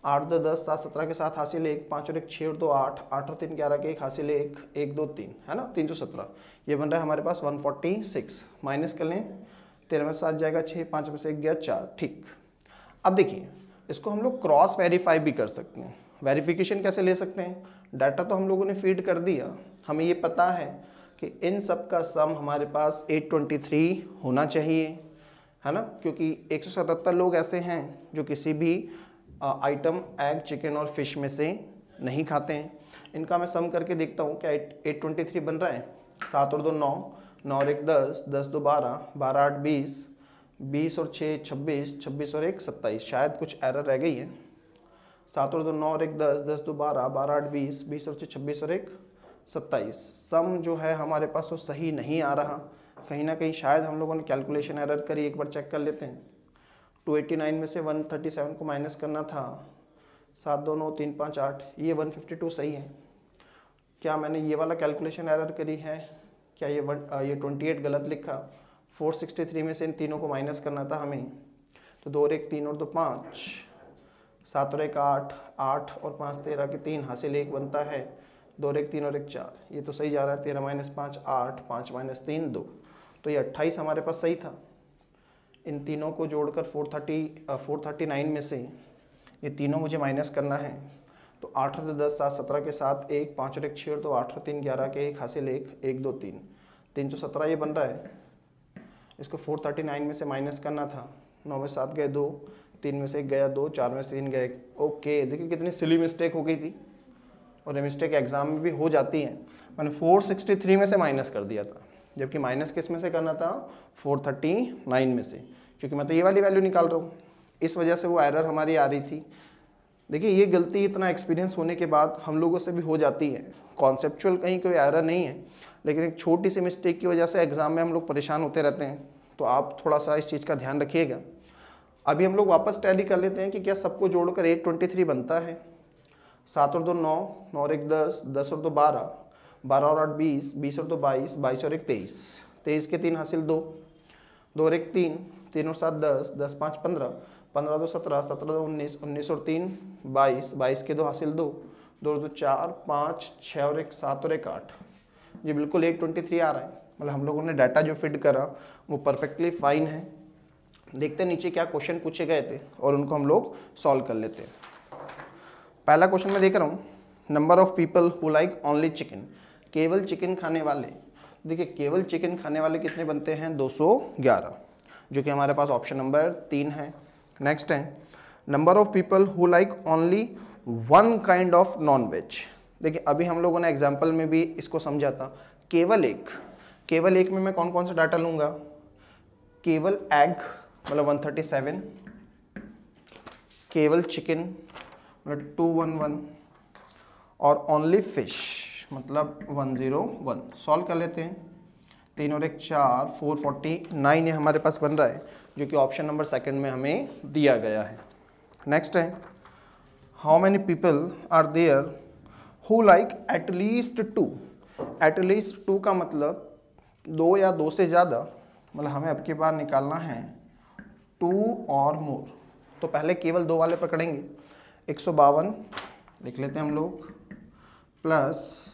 8 2 10 7 17 के 7 हासिल 1, 5 और 1 6 और 2 8, 8 और 3 11 के 1 हासिल 1, 1 2 3, है ना, 317। ये बन रहा है हमारे पास 146। माइनस कर लें, 13 में से 7 जाएगा 6, 5 में से 1 गया 4। ठीक, अब देखिए इसको हम लोग क्रॉस वेरीफाई भी कर सकते हैं। वेरिफिकेशन कैसे ले सकते हैं? डाटा तो हम लोगों ने फीड कर दिया, हमें ये पता है कि इन सब का सम हमारे पास 823 होना चाहिए, है ना, क्योंकि 177 लोग ऐसे हैं जो किसी भी आइटम एग चिकन और फिश में से नहीं खाते हैं। इनका मैं सम करके देखता हूँ क्या 823 बन रहा है। 7 और 2 9, 9 और 1 10, 10 2 12, 12 8 20, 20 और 6 26, 26 और 1 27, शायद कुछ एरर रह गई है। 7 और 2 9 और 1 10, 10 2 12, 12 8 20, 20 और 6 26 और 1 27। सम जो है हमारे पास वो सही नहीं आ रहा, कहीं ना कहीं शायद हम लोगों ने कैलकुलेशन एरर करी। एक बार चेक कर लेते हैं। 289 में से 137 को माइनस करना था, 7 2 9 3 5 8, ये 152 सही है। क्या मैंने ये वाला कैलकुलेशन एरर करी है? क्या ये 28 गलत लिखा? 463 में से इन तीनों को माइनस करना था हमें, तो 2 और 1 3 और 2 5, 7 और 1 8, 8 और 5 13 के 3 हासिल 1 बनता है, 2 और 1 3 और 1 4, ये तो सही जा रहा है। 13 माइनस 5 8, 5 माइनस 3 2, तो ये 28 हमारे पास सही था। इन तीनों को जोड़कर 439 में से ये तीनों मुझे माइनस करना है, तो 8 और 10 7 17 के 7 1, 5 और 1 6 और 2 8 और 3 11 के 1 हासिल 1, 1 2 3, 317 ये बन रहा है। इसको 439 में से माइनस करना था, 9 में 7 गए 2, 3 में से 1 गया 2, 4 में से 3 गए 1। ओके, देखिए कितनी सिली मिस्टेक हो गई थी, और ये मिस्टेक एग्जाम में भी हो जाती है। मैंने 463 में से माइनस कर दिया था, जबकि माइनस किस में से करना था? 439 में से, क्योंकि मैं तो ये वाली वैल्यू निकाल रहा हूँ, इस वजह से वो एरर हमारी आ रही थी। देखिए ये गलती इतना एक्सपीरियंस होने के बाद हम लोगों से भी हो जाती है। कॉन्सेप्चुअल कहीं कोई एरर नहीं है, लेकिन एक छोटी सी मिस्टेक की वजह से एग्जाम में हम लोग परेशान होते रहते हैं। तो आप थोड़ा सा इस चीज़ का ध्यान रखिएगा। अभी हम लोग वापस टैली कर लेते हैं कि क्या सबको जोड़कर 823 बनता है। 7 और 2 9, 9 और 1 10, 10 और 2 12, 12 और 8 20, 20 और 2 22, 22 और 1 23, 23 के 3 हासिल 2, 2 और 1 3, 3 और 7 10, 10 5 15, 15 2 17, 17 2 19, 19 और 3 22, 22 के 2 हासिल 2, 2 और 2 4, 5 6 और 1 7 और 1 8। ये बिल्कुल 823 आ रहा है, मतलब हम लोगों ने डाटा जो फिट करा वो परफेक्टली फाइन है। देखते हैं नीचे क्या क्वेश्चन पूछे गए थे और उनको हम लोग सॉल्व कर लेते हैं। पहला क्वेश्चन मैं देख रहा हूँ, number of people who like only chicken, केवल चिकन खाने वाले। देखिए केवल चिकन खाने वाले कितने बनते हैं? 211, जो कि हमारे पास ऑप्शन नंबर 3 है। नेक्स्ट है number of people who like only one kind of non veg. देखिए अभी हम लोगों ने एग्जाम्पल में भी इसको समझा था, केवल एक में मैं कौन कौन सा डाटा लूँगा? केवल एग मतलब 137, केवल चिकन मतलब 211, और ओनली फिश मतलब 101। सॉल्व कर लेते हैं। 3 और 1 4, 449 ये हमारे पास बन रहा है, जो कि ऑप्शन नंबर 2 में हमें दिया गया है। नेक्स्ट है how many people are there who like at least 2। At least 2 का मतलब 2 या 2 से ज़्यादा, मतलब हमें अब की बार निकालना है 2 और मोर। तो पहले केवल 2 वाले पकड़ेंगे। 152 लिख लेते हैं हम लोग, प्लस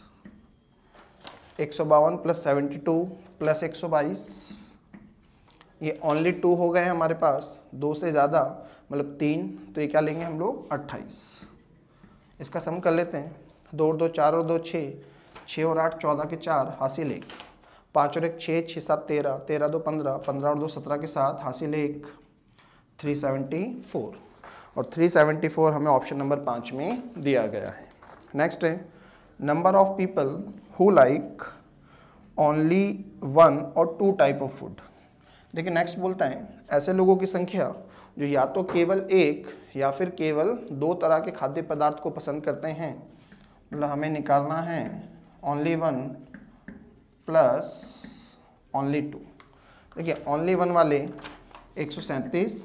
152 प्लस 72 प्लस 122, ये ओनली 2 हो गए हमारे पास, 2 से ज़्यादा मतलब 3, तो ये क्या लेंगे हम लोग 28। इसका सम कर लेते हैं, 2 और 2 4 और 2 6, 6 और 8 14 के 4 हासिल 1, 5 और 1 6, 6 7 13, 13 2 15, 15 और 2 17 के 7 हासिल 1, 374, और 374 हमें ऑप्शन नंबर 5 में दिया गया है। नेक्स्ट है number of people who like only 1 और 2 टाइप ऑफ फूड। देखिए नेक्स्ट बोलता है ऐसे लोगों की संख्या जो या तो केवल एक या फिर केवल 2 तरह के खाद्य पदार्थ को पसंद करते हैं। मतलब हमें निकालना है ओनली 1 प्लस ओनली 2। देखिए ओनली 1 वाले 137,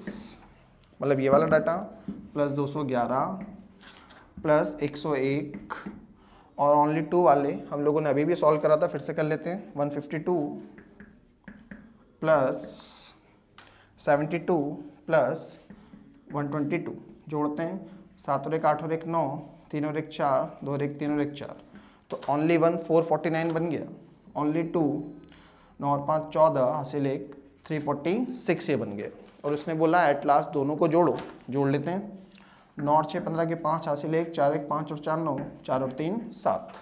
मतलब ये वाला डाटा, प्लस 211 प्लस 101, और ओनली 2 वाले हम लोगों ने अभी भी सॉल्व करा था, फिर से कर लेते हैं, 152 प्लस 72 प्लस 122, जोड़ते हैं, 7 और 1 8 और 1 9, 3 और 1 4, 2 और 1 3 और 1 4, तो ओनली 1 449 बन गया, ओनली 2 9 और 5 14 हासिल 1 346 ये बन गया। और उसने बोला एट लास्ट दोनों को जोड़ो, जोड़ लेते हैं, 9 और 6 15 के 5 हासिल 1, 4 1 5 और 4 9, 4 और 3 7,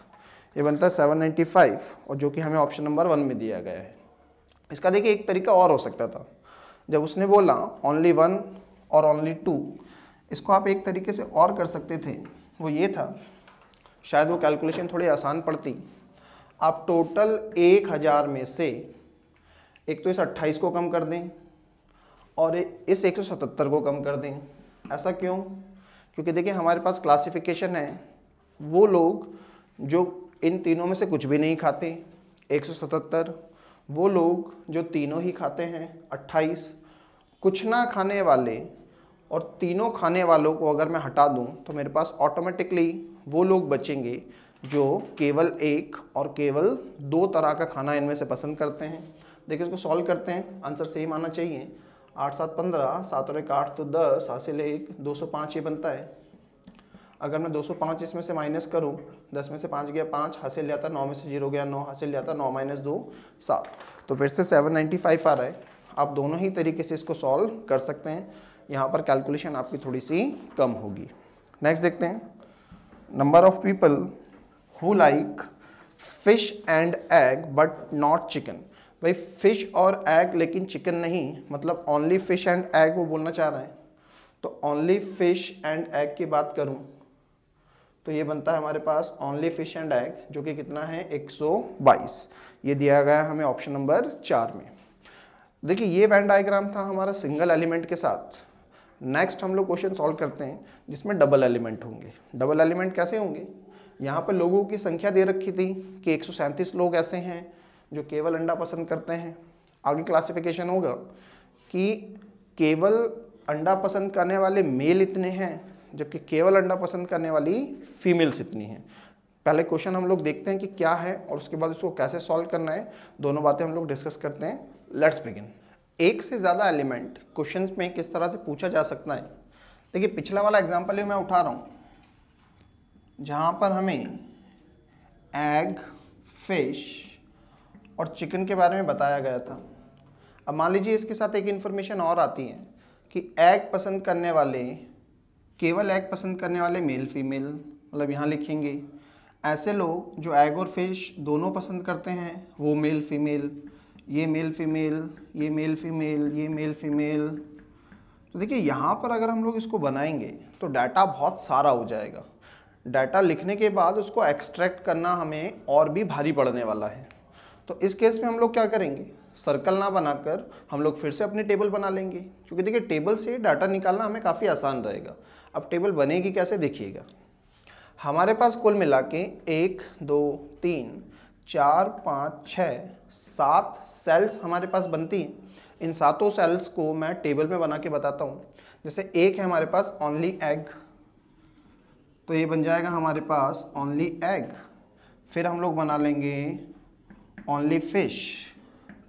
ये बनता है 795, और जो कि हमें ऑप्शन नंबर 1 में दिया गया है। इसका देखिए एक तरीका और हो सकता था, जब उसने बोला ओनली 1 और ओनली 2, इसको आप एक तरीके से और कर सकते थे, वो ये था, शायद वो कैलकुलेशन थोड़ी आसान पड़ती। आप टोटल 1000 में से एक तो इस 28 को कम कर दें और इस 177 को कम कर दें। ऐसा क्यों? क्योंकि देखिए हमारे पास क्लासिफिकेशन है, वो लोग जो इन तीनों में से कुछ भी नहीं खाते 177, वो लोग जो तीनों ही खाते हैं 28, कुछ ना खाने वाले और तीनों खाने वालों को अगर मैं हटा दूं तो मेरे पास ऑटोमेटिकली वो लोग बचेंगे जो केवल एक और केवल 2 तरह का खाना इनमें से पसंद करते हैं। देखिए इसको सॉल्व करते हैं, आंसर सेम आना चाहिए, 8 7 15, 7 और 1 8 तो 10 हासिल 1 205 ये बनता है। अगर मैं 205 इसमें से माइनस करूं, 10 में से 5 गया 5 हासिल जाता, 9 में से 0 गया 9 हासिल जाता, 9 - 2 7, तो फिर से 795 आ रहा है। आप दोनों ही तरीके से इसको सॉल्व कर सकते हैं, यहाँ पर कैलकुलेशन आपकी थोड़ी सी कम होगी। नेक्स्ट देखते हैं, number of people who like fish and egg but not chicken. भाई फिश और एग लेकिन चिकन नहीं, मतलब ओनली फिश एंड एग वो बोलना चाह रहे हैं। तो ओनली फिश एंड एग की बात करूं तो ये बनता है हमारे पास ओनली फिश एंड एग, जो कि कितना है 122, ये दिया गया है हमें ऑप्शन नंबर 4 में। देखिए ये वेन डायग्राम था हमारा सिंगल एलिमेंट के साथ। नेक्स्ट हम लोग क्वेश्चन सॉल्व करते हैं जिसमें डबल एलिमेंट होंगे। डबल एलिमेंट कैसे होंगे? यहाँ पर लोगों की संख्या दे रखी थी कि 137 लोग ऐसे हैं जो केवल अंडा पसंद करते हैं। आगे क्लासिफिकेशन होगा कि केवल अंडा पसंद करने वाले मेल इतने हैं, जबकि केवल अंडा पसंद करने वाली फीमेल्स इतनी हैं। पहले क्वेश्चन हम लोग देखते हैं कि क्या है और उसके बाद उसको कैसे सॉल्व करना है, दोनों बातें हम लोग डिस्कस करते हैं। Let's begin. एक से ज़्यादा एलिमेंट क्वेश्चन में किस तरह से पूछा जा सकता है। देखिए पिछला वाला एग्जाम्पल ही मैं उठा रहा हूँ जहाँ पर हमें एग, फिश और चिकन के बारे में बताया गया था। अब मान लीजिए इसके साथ एक इन्फॉर्मेशन और आती है कि एग पसंद करने वाले, केवल एग पसंद करने वाले मेल फीमेल, मतलब यहाँ लिखेंगे ऐसे लोग जो एग और फिश दोनों पसंद करते हैं वो मेल फीमेल, ये मेल फीमेल, ये मेल फीमेल, ये मेल फीमेल। तो देखिए यहाँ पर अगर हम लोग इसको बनाएंगे तो डाटा बहुत सारा हो जाएगा। डाटा लिखने के बाद उसको एक्सट्रैक्ट करना हमें और भी भारी पड़ने वाला है। तो इस केस में हम लोग क्या करेंगे, सर्कल ना बनाकर हम लोग फिर से अपनी टेबल बना लेंगे, क्योंकि देखिए टेबल से डाटा निकालना हमें काफ़ी आसान रहेगा। अब टेबल बनेगी कैसे देखिएगा। हमारे पास कुल मिला के 1 2 3 4 5 6 7 सेल्स हमारे पास बनती हैं। इन 7 सेल्स को मैं टेबल में बना के बताता हूँ। जैसे एक है हमारे पास ओनली एग, तो ये बन जाएगा हमारे पास ओनली एग। फिर हम लोग बना लेंगे ओनली फिश,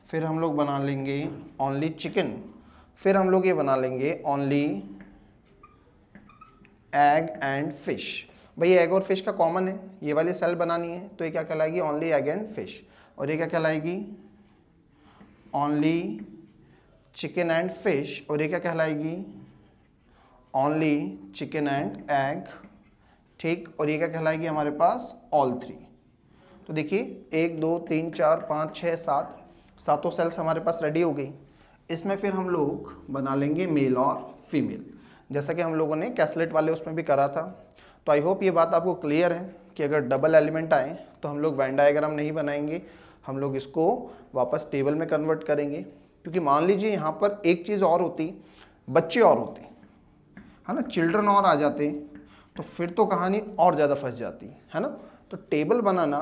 फिर हम लोग बना लेंगे ओनली चिकन, फिर हम लोग ये बना लेंगे ओनली एग एंड फिश। भाई एग और फिश का कॉमन है, ये वाली सेल बनानी है, तो ये क्या कहलाएगी, ओनली एग एंड फिश। और ये क्या कहलाएगी, ओनली चिकन एंड फिश। और ये क्या कहलाएगी, ओनली चिकन एंड एग। ठीक, और ये क्या कहलाएगी हमारे पास, ऑल थ्री। तो देखिए 1 2 3 4 5 6 7, सातों सेल्स हमारे पास रेडी हो गई। इसमें फिर हम लोग बना लेंगे मेल और फीमेल, जैसा कि हम लोगों ने कैसलेट वाले उसमें भी करा था। तो आई होप ये बात आपको क्लियर है कि अगर डबल एलिमेंट आए तो हम लोग वेन डायग्राम नहीं बनाएंगे, हम लोग इसको वापस टेबल में कन्वर्ट करेंगे। क्योंकि मान लीजिए यहाँ पर एक चीज़ और होती, बच्चे और होते, है ना, चिल्ड्रन और आ जाते, तो फिर तो कहानी और ज़्यादा फंस जाती है ना। तो टेबल बनाना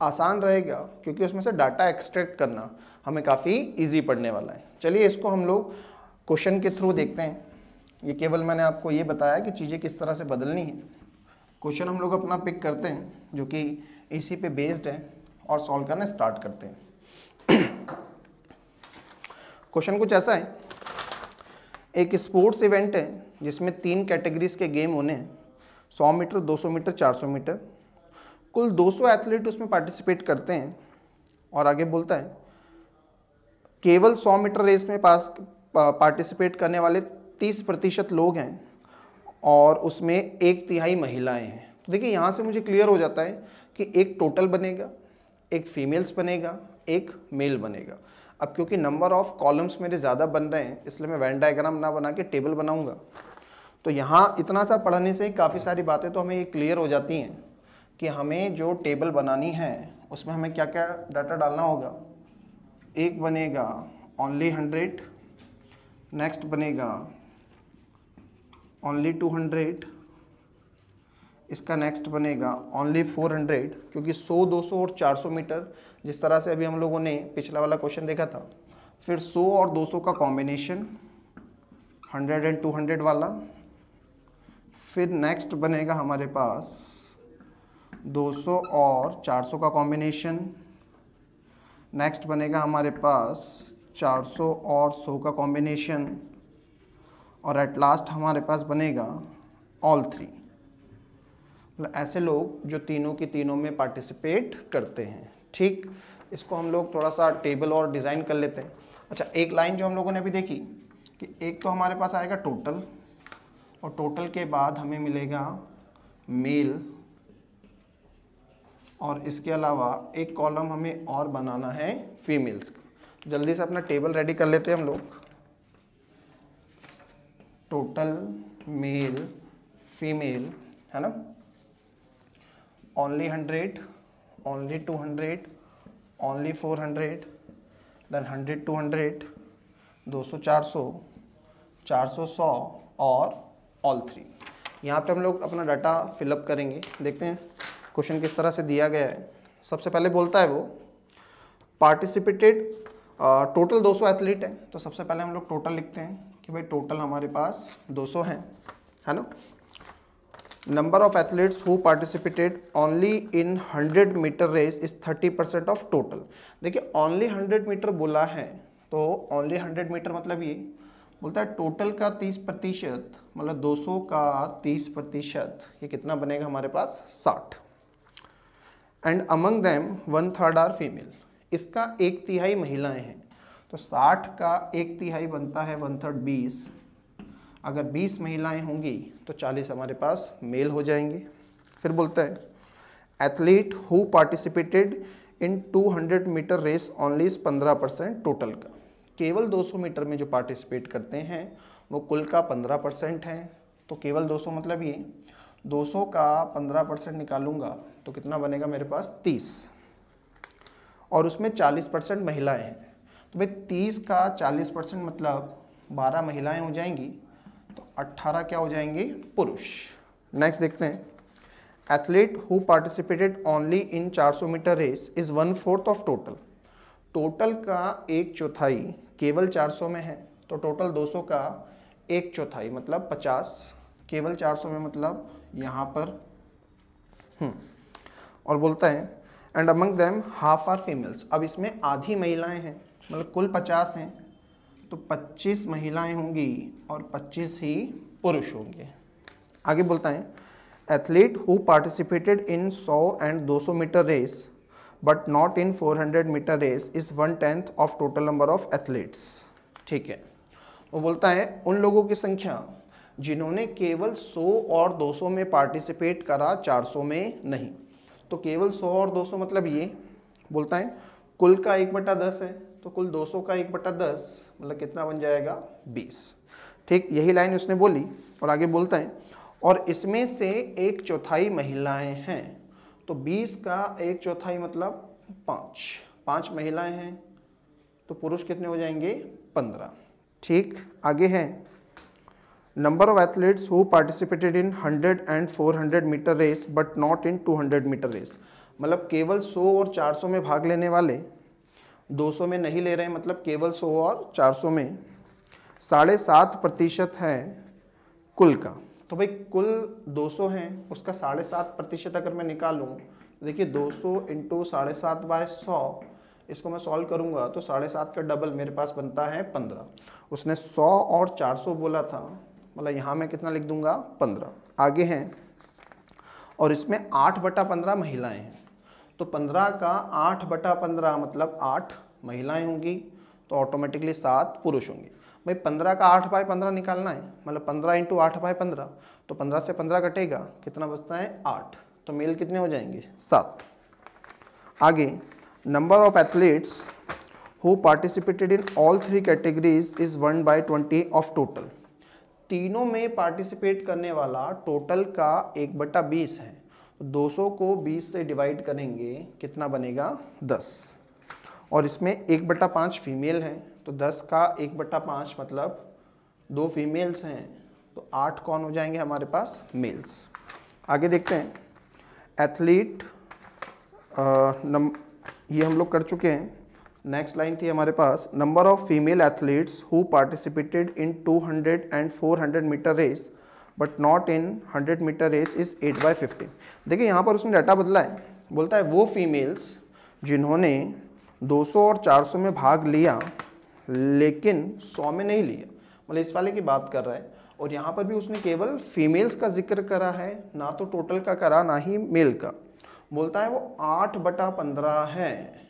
आसान रहेगा क्योंकि उसमें से डाटा एक्सट्रैक्ट करना हमें काफ़ी इजी पड़ने वाला है। चलिए इसको हम लोग क्वेश्चन के थ्रू देखते हैं। ये केवल मैंने आपको ये बताया कि चीज़ें किस तरह से बदलनी है। क्वेश्चन हम लोग अपना पिक करते हैं जो कि इसी पे बेस्ड है और सॉल्व करना स्टार्ट करते हैं। क्वेश्चन कुछ ऐसा है, एक स्पोर्ट्स इवेंट है जिसमें 3 कैटेगरीज के गेम होने हैं, 100 मीटर, 200 मीटर, 400 मीटर। कुल 200 एथलीट उसमें पार्टिसिपेट करते हैं। और आगे बोलता है केवल 100 मीटर रेस में पार्टिसिपेट करने वाले 30% लोग हैं और उसमें 1/3 महिलाएं हैं। तो देखिए यहाँ से मुझे क्लियर हो जाता है कि एक टोटल बनेगा, एक फीमेल्स बनेगा, एक मेल बनेगा। अब क्योंकि नंबर ऑफ कॉलम्स मेरे ज़्यादा बन रहे हैं इसलिए मैं वेन डायग्राम ना बना के टेबल बनाऊंगा। तो यहाँ इतना सा पढ़ने से काफ़ी सारी बातें तो हमें ये क्लियर हो जाती हैं कि हमें जो टेबल बनानी है उसमें हमें क्या क्या डाटा डालना होगा। एक बनेगा ओनली 100, नेक्स्ट बनेगा ओनली 200, इसका नेक्स्ट बनेगा ओनली 400, क्योंकि 100, 200 और 400 मीटर जिस तरह से अभी हम लोगों ने पिछला वाला क्वेश्चन देखा था। फिर 100 और 200 का कॉम्बिनेशन 100 एंड 200 वाला। फिर नेक्स्ट बनेगा हमारे पास 200 और 400 का कॉम्बिनेशन। नेक्स्ट बनेगा हमारे पास 400 और 100 का कॉम्बिनेशन। और एट लास्ट हमारे पास बनेगा ऑल थ्री। मतलब ऐसे लोग जो तीनों की तीनों में पार्टिसिपेट करते हैं। ठीक, इसको हम लोग थोड़ा सा टेबल और डिज़ाइन कर लेते हैं। अच्छा, एक लाइन जो हम लोगों ने अभी देखी कि एक तो हमारे पास आएगा टोटल, और टोटल के बाद हमें मिलेगा मेल, और इसके अलावा एक कॉलम हमें और बनाना है फीमेल्स का। जल्दी से अपना टेबल रेडी कर लेते हैं हम लोग। टोटल, मेल, फीमेल, है ना, ओनली 100, ओनली 200, ओनली 400, देन 100 200, 200 400, 400 100 और ऑल थ्री। यहाँ पे हम लोग अपना डाटा फिलअप करेंगे। देखते हैं क्वेश्चन किस तरह से दिया गया है। सबसे पहले बोलता है वो पार्टिसिपेटेड, टोटल 200 एथलीट है। तो सबसे पहले हम लोग टोटल लिखते हैं कि भाई टोटल हमारे पास 200 हैं, है ना। Number of athletes who participated only in 100 metre race is 30% of total. देखिए ओनली 100 मीटर बोला है, तो ओनली 100 मीटर मतलब ये बोलता है टोटल का 30%, मतलब 200 का 30%, ये कितना बनेगा हमारे पास 60। And among them 1/3 are female, इसका 1/3 महिलाएं हैं। तो 60 का 1/3 बनता है 1/3 20। अगर 20 महिलाएं होंगी तो 40 हमारे पास मेल हो जाएंगे। फिर बोलता है athlete who participated in 200 metre race only is 15% total का। केवल 200 मीटर में जो पार्टिसिपेट करते हैं वो कुल का 15% है। तो केवल 200 मतलब ये 200 का 15% निकालूंगा तो कितना बनेगा मेरे पास 30, और उसमें 40% महिलाएं हैं। तो भाई 30 का 40% मतलब 12 महिलाएं हो जाएंगी, तो 18 क्या हो जाएंगे पुरुष। नेक्स्ट देखते हैं athlete who participated only in 400 metre race is 1/4 of total. Total का 1/4 केवल 400 में है, तो टोटल 200 का 1/4 मतलब 50, केवल 400 में मतलब यहाँ पर और बोलता है and among them half are females. अब इसमें आधी महिलाएं हैं, मतलब कुल 50 हैं तो 25 महिलाएं होंगी और 25 ही पुरुष होंगे। आगे बोलता है athlete who participated in 100 and 200 metre race but not in 400 metre race is 1/10 of total number of athletes. ठीक है, वो बोलता है उन लोगों की संख्या जिन्होंने केवल 100 और 200 में पार्टिसिपेट करा, 400 में नहीं। तो केवल 100 और 200 मतलब ये बोलता है कुल का 1/10 है, तो कुल 200 का 1/10 मतलब कितना बन जाएगा 20। ठीक, यही लाइन उसने बोली और आगे बोलता है और इसमें से 1/4 महिलाएं हैं। तो 20 का 1/4 मतलब 5 महिलाएं हैं, तो पुरुष कितने हो जाएंगे 15। ठीक, आगे है number of athletes who participated in 100 and 400 metre race but not in 200 metre race. मतलब केवल 100 और 400 में भाग लेने वाले 200 में नहीं ले रहे हैं, मतलब केवल 100 और 400 में 7.5% है कुल का। तो भाई कुल 200 हैं, उसका 7.5% अगर मैं निकालूं तो देखिए 200 इंटू 7.5/100, इसको मैं सॉल्व करूंगा तो 7.5 का डबल मेरे पास बनता है 15। उसने 100 और 400 बोला था, मतलब यहाँ मैं कितना लिख दूंगा 15। आगे हैं और इसमें 8/15 महिलाएं हैं, तो 15 का 8/15 मतलब 8 महिलाएं होंगी, तो ऑटोमेटिकली 7 पुरुष होंगे। भाई 15 का 8/15 निकालना है, मतलब 15 इंटू 8/15, तो 15 से 15 कटेगा, कितना बचता है 8, तो मेल कितने हो जाएंगे 7। आगे number of athletes who participated in all 3 categories is 1/20 of total. तीनों में पार्टिसिपेट करने वाला टोटल का 1/20 है, 200 को 20 से डिवाइड करेंगे कितना बनेगा 10, और इसमें 1/5 फीमेल है, तो 10 का 1/5 मतलब 2 फीमेल्स हैं, तो 8 कौन हो जाएंगे हमारे पास मेल्स। आगे देखते हैं एथलीट, ये हम लोग कर चुके हैं। नेक्स्ट लाइन थी हमारे पास number of female athletes who participated in 200 and 400 metre race but not in 100 metre race is 8/15। देखिए यहाँ पर उसने डाटा बदला है, बोलता है वो फीमेल्स जिन्होंने 200 और 400 में भाग लिया लेकिन 100 में नहीं लिया, मतलब इस वाले की बात कर रहा है। और यहाँ पर भी उसने केवल फीमेल्स का जिक्र करा है, ना तो टोटल का करा ना ही मेल का। बोलता है वो 8/15 है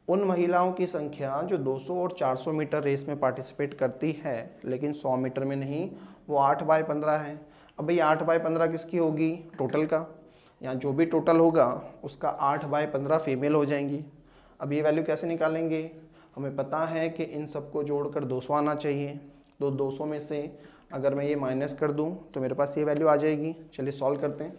उन महिलाओं की संख्या जो 200 और 400 मीटर रेस में पार्टिसिपेट करती है लेकिन 100 मीटर में नहीं, वो 8/15 है। अब भाई 8/15 किसकी होगी टोटल का, यहाँ जो भी टोटल होगा उसका 8/15 फीमेल हो जाएंगी। अब ये वैल्यू कैसे निकालेंगे, हमें पता है कि इन सबको जोड़कर 200 आना चाहिए, तो 200 में से अगर मैं ये माइनस कर दूँ तो मेरे पास ये वैल्यू आ जाएगी। चलिए सॉल्व करते हैं।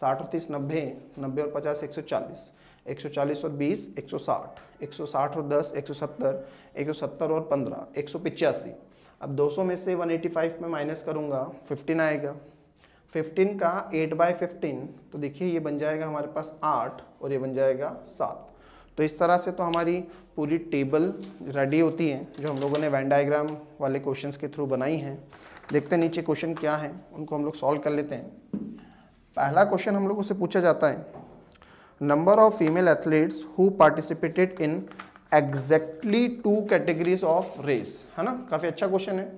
60 और 30 90, 90 और 50 140, 140 और 20 160, 160 और 10 170, 170 और 15 185। अब 200 में से 185 में माइनस करूँगा 15 आएगा, 15 का 8/15, तो देखिए ये बन जाएगा हमारे पास 8 और ये बन जाएगा 7। तो इस तरह से तो हमारी पूरी टेबल रेडी होती है जो हम लोगों ने वेन डायग्राम वाले क्वेश्चंस के थ्रू बनाई हैं। देखते हैं नीचे क्वेश्चन क्या है, उनको हम लोग सॉल्व कर लेते हैं। पहला क्वेश्चन हम लोगों से पूछा जाता है number of female athletes who participated in exactly 2 categories of race, है ना, काफ़ी अच्छा क्वेश्चन है।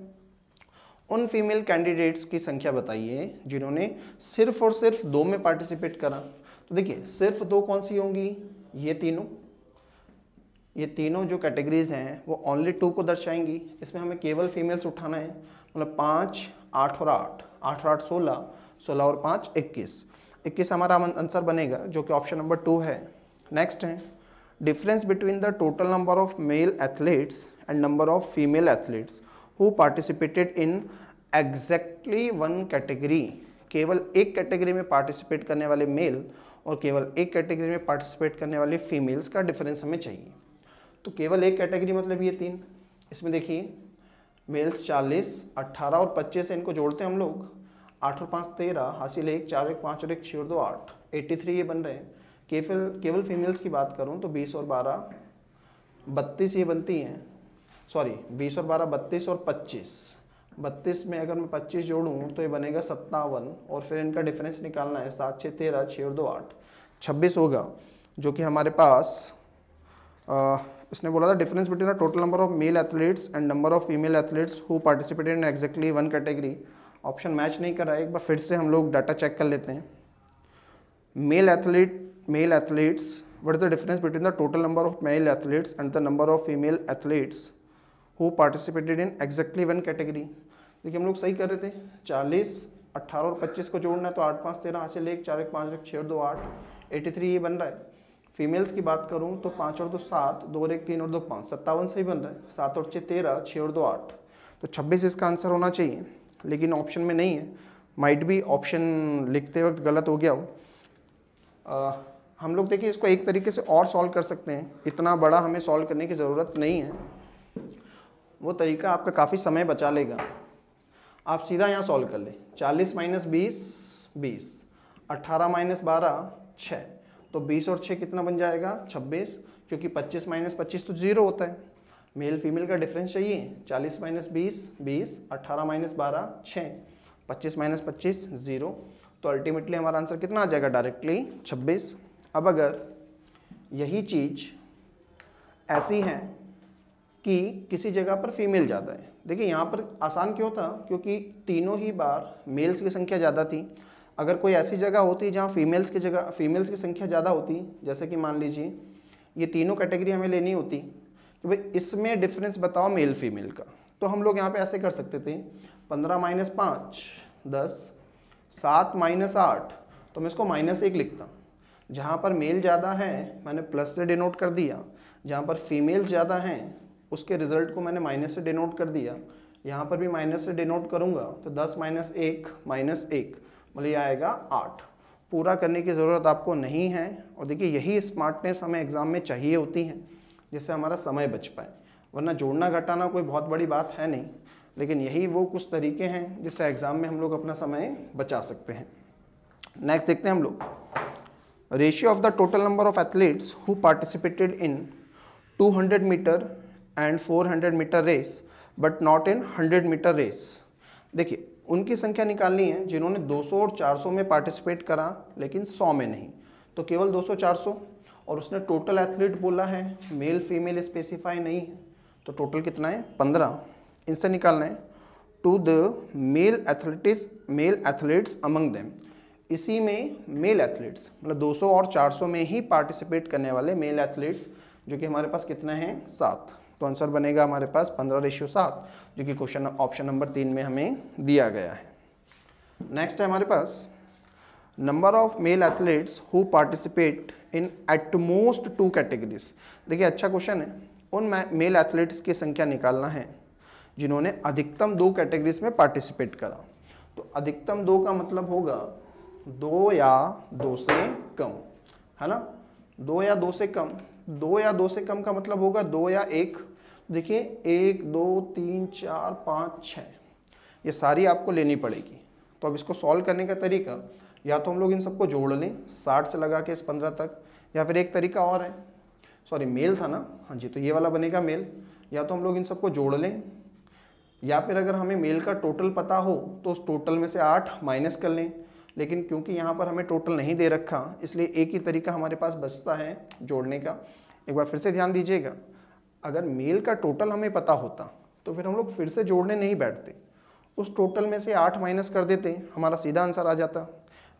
उन फीमेल कैंडिडेट्स की संख्या बताइए जिन्होंने सिर्फ और सिर्फ 2 में पार्टिसिपेट करा। तो देखिए सिर्फ 2 कौन सी होंगी, ये तीनों जो कैटेगरीज हैं वो ओनली 2 को दर्शाएंगी। इसमें हमें केवल फीमेल्स उठाना है, मतलब 5, 8 और 8, 8 और 8 16, 16 और 5 21, 21 हमारा आंसर बनेगा जो कि ऑप्शन नंबर 2 है। नेक्स्ट है difference between the total number of male athletes and number of female athletes who participated in exactly 1 category. केवल एक कैटेगरी में पार्टिसिपेट करने वाले मेल और केवल एक कैटेगरी में पार्टिसिपेट करने वाले फीमेल्स का डिफरेंस हमें चाहिए। तो केवल एक कैटेगरी मतलब ये 3, इसमें देखिए मेल्स 40, 18 और 25 है, इनको जोड़ते हैं हम लोग, 8 और 5 13, हासिल 1, 4 और 1 5 और 1 6 और 2 8, 83 ये बन रहे हैं। केवल फीमेल्स की बात करूं तो 20 और 12 32 ये बनती हैं, सॉरी 20 और 12 32 और 25, 32 में अगर मैं 25 जोड़ूं तो ये बनेगा 57, और फिर इनका डिफरेंस निकालना है, 7 6 13, 6 और 2 8, 26 होगा, जो कि हमारे पास इसने बोला था difference between the total number of male athletes and number of female athletes who participated in exactly 1 category. Option match नहीं कर रहा है। एक बार फिर से हम लोग डाटा चेक कर लेते हैं। Male athletes, what is the difference between the total number of male athletes and the number of female athletes who participated in exactly one category. देखिए हम लोग सही कर रहे थे, 40, 18 और 25 को जोड़ना है तो 8 5 13 हासिल 1 4 1 5 1 6 और 2 8, 83 ये बन रहा है। फीमेल्स की बात करूं तो 5 और 2 7, 2 और 1 3 और 2 5, 57 सही बन रहा है। 7 और 6 13, 6 और 2 8, तो 26 इसका आंसर होना चाहिए, लेकिन ऑप्शन में नहीं है। माइट भी ऑप्शन लिखते वक्त गलत हो गया हो। हम लोग देखिए इसको एक तरीके से और सॉल्व कर सकते हैं, इतना बड़ा हमें सॉल्व करने की ज़रूरत नहीं है, वो तरीका आपका काफ़ी समय बचा लेगा। आप सीधा यहाँ सॉल्व कर ले, 40 माइनस 20 20, 18 माइनस 12 6, तो 20 और 6 कितना बन जाएगा 26, क्योंकि 25 माइनस 25 तो 0 होता है। मेल फीमेल का डिफरेंस चाहिए, 40 माइनस 20 20, 18 माइनस 12 6, 25 माइनस 25 0, तो अल्टीमेटली हमारा आंसर कितना आ जाएगा डायरेक्टली 26। अब अगर यही चीज़ ऐसी है कि किसी जगह पर फीमेल ज़्यादा है, देखिए यहाँ पर आसान क्यों था, क्योंकि तीनों ही बार मेल्स की संख्या ज़्यादा थी। अगर कोई ऐसी जगह होती जहाँ फीमेल्स की संख्या ज़्यादा होती, जैसे कि मान लीजिए ये तीनों कैटेगरी हमें लेनी होती कि भाई इसमें डिफरेंस बताओ मेल फीमेल का, तो हम लोग यहाँ पे ऐसे कर सकते थे, 15 माइनस 5 10, 7 माइनस 8, तो मैं इसको -1 लिखता। जहाँ पर मेल ज़्यादा है मैंने प्लस से डिनोट कर दिया, जहाँ पर फीमेल्स ज़्यादा हैं उसके रिजल्ट को मैंने माइनस से डिनोट कर दिया। यहाँ पर भी माइनस से डिनोट करूँगा तो 10 माइनस 1 -1, मतलब ये आएगा 8। पूरा करने की ज़रूरत आपको नहीं है। और देखिए यही स्मार्टनेस हमें एग्ज़ाम में चाहिए होती है, जिससे हमारा समय बच पाए, वरना जोड़ना घटाना कोई बहुत बड़ी बात है नहीं, लेकिन यही वो कुछ तरीके हैं जिससे एग्ज़ाम में हम लोग अपना समय बचा सकते हैं। नेक्स्ट देखते हैं हम लोग, ratio of the total number of athletes who participated in 200 metre and 400 metre race but not in 100 metre race. देखिए उनकी संख्या निकालनी है जिन्होंने 200 और 400 में पार्टिसिपेट करा लेकिन 100 में नहीं, तो केवल 200 400, और उसने टोटल एथलीट बोला है, मेल फीमेल स्पेसिफाई नहीं है, तो टोटल कितना है 15। इनसे निकालना है to the male athletes among them. इसी में मेल एथलीट्स मतलब 200 और 400 में ही पार्टिसिपेट करने वाले मेल एथलीट्स, जो कि हमारे पास कितना है 7, तो आंसर बनेगा हमारे पास 15:7, जो कि क्वेश्चन ऑप्शन नंबर 3 में हमें दिया गया है। नेक्स्ट है हमारे पास number of male athletes who participate in at most 2 categories. देखिए अच्छा क्वेश्चन है, उन मेल एथलीट्स की संख्या निकालना है जिन्होंने अधिकतम 2 कैटेगरीज में पार्टिसिपेट करा। तो अधिकतम 2 का मतलब होगा 2 या 2 से कम, है ना, 2 या 2 से कम। 2 या 2 से कम का मतलब होगा 2 या 1। देखिए 1 2 3 4 5 6, ये सारी आपको लेनी पड़ेगी। तो अब इसको सॉल्व करने का तरीका, या तो हम लोग इन सबको जोड़ लें 60 से लगा के इस 15 तक, या फिर एक तरीका और है, सॉरी मेल था ना, हाँ जी, तो ये वाला बनेगा मेल। या तो हम लोग इन सबको जोड़ लें, या फिर अगर हमें मेल का टोटल पता हो तो उस टोटल में से 8 माइनस कर लें, लेकिन क्योंकि यहाँ पर हमें टोटल नहीं दे रखा, इसलिए एक ही तरीका हमारे पास बचता है जोड़ने का। एक बार फिर से ध्यान दीजिएगा, अगर मेल का टोटल हमें पता होता तो फिर हम लोग फिर से जोड़ने नहीं बैठते, उस टोटल में से 8 माइनस कर देते, हमारा सीधा आंसर आ जाता।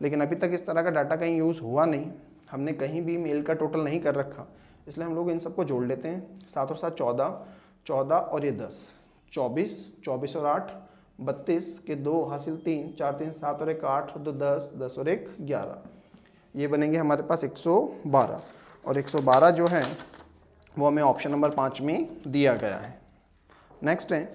लेकिन अभी तक इस तरह का डाटा कहीं यूज़ हुआ नहीं, हमने कहीं भी मेल का टोटल नहीं कर रखा, इसलिए हम लोग इन सबको जोड़ लेते हैं। 7 और 7 14, 14 और ये 10 24, 24 और 8 32 के 2 हासिल 3, 4 3 7 और 1 8 और 2 10, 10 और 1 11, ये बनेंगे हमारे पास 112। और 112 जो है वो हमें ऑप्शन नंबर 5 में दिया गया है। नेक्स्ट है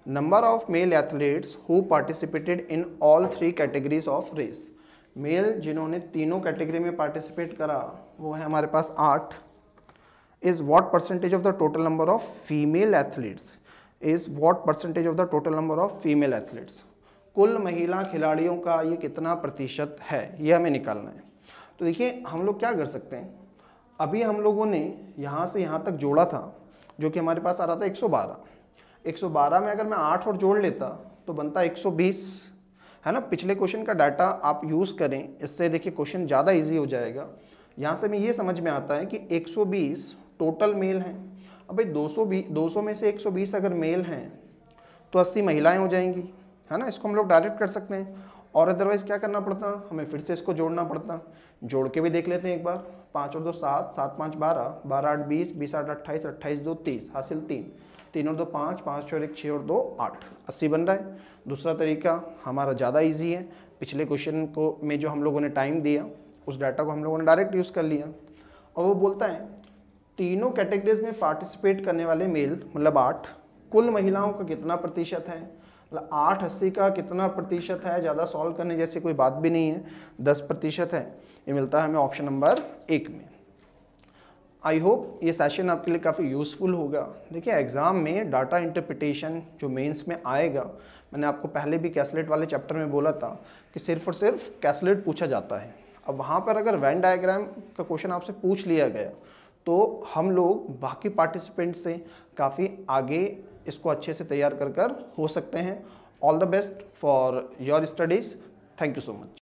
number of male athletes who participated in all 3 categories of race. Male जिन्होंने तीनों कैटेगरी में पार्टिसिपेट करा वो है हमारे पास 8। Is what percentage of the total number of female athletes, is what percentage of the total number of female athletes, कुल महिला खिलाड़ियों का ये कितना प्रतिशत है, ये हमें निकालना है। तो देखिए हम लोग क्या कर सकते हैं, अभी हम लोगों ने यहाँ से यहाँ तक जोड़ा था, जो कि हमारे पास आ रहा था 112। 112 में अगर मैं 8 और जोड़ लेता तो बनता 120, है ना। पिछले क्वेश्चन का डाटा आप यूज़ करें, इससे देखिए क्वेश्चन ज़्यादा इजी हो जाएगा। यहाँ से हमें ये समझ में आता है कि 120 टोटल मेल हैं। अब भाई 200 में से 120 अगर मेल हैं तो 80 महिलाएं हो जाएंगी, है ना, इसको हम लोग डायरेक्ट कर सकते हैं। और अदरवाइज क्या करना पड़ता, हमें फिर से इसको जोड़ना पड़ता। जोड़ के भी देख लेते हैं एक बार। 5 और 2 7, 7 5 12, 12 8 20, 20 8 28, 28 2 30, हासिल 3, 3 और 2 5, 5 और 1 6 और 2 8, 80 बन रहा है। दूसरा तरीका हमारा ज़्यादा ईजी है, पिछले क्वेश्चन को में जो हम लोगों ने टाइम दिया उस डाटा को हम लोगों ने डायरेक्ट यूज़ कर लिया। और वो बोलता है तीनों कैटेगरीज में पार्टिसिपेट करने वाले मेल मतलब 8, कुल महिलाओं का कितना प्रतिशत है, मतलब 8 80 का कितना प्रतिशत है, ज़्यादा सॉल्व करने जैसी कोई बात भी नहीं है, 10% है। ये मिलता है हमें ऑप्शन नंबर 1 में। आई होप ये सेशन आपके लिए काफ़ी यूज़फुल होगा। देखिए एग्ज़ाम में डाटा इंटरप्रिटेशन जो मेंस में आएगा, मैंने आपको पहले भी कैसलेट वाले चैप्टर में बोला था कि सिर्फ और सिर्फ कैसलेट पूछा जाता है। अब वहाँ पर अगर वेन डायग्राम का क्वेश्चन आपसे पूछ लिया गया तो हम लोग बाकी पार्टिसिपेंट से काफ़ी आगे इसको अच्छे से तैयार कर हो सकते हैं। All the best for your studies. Thank you so much.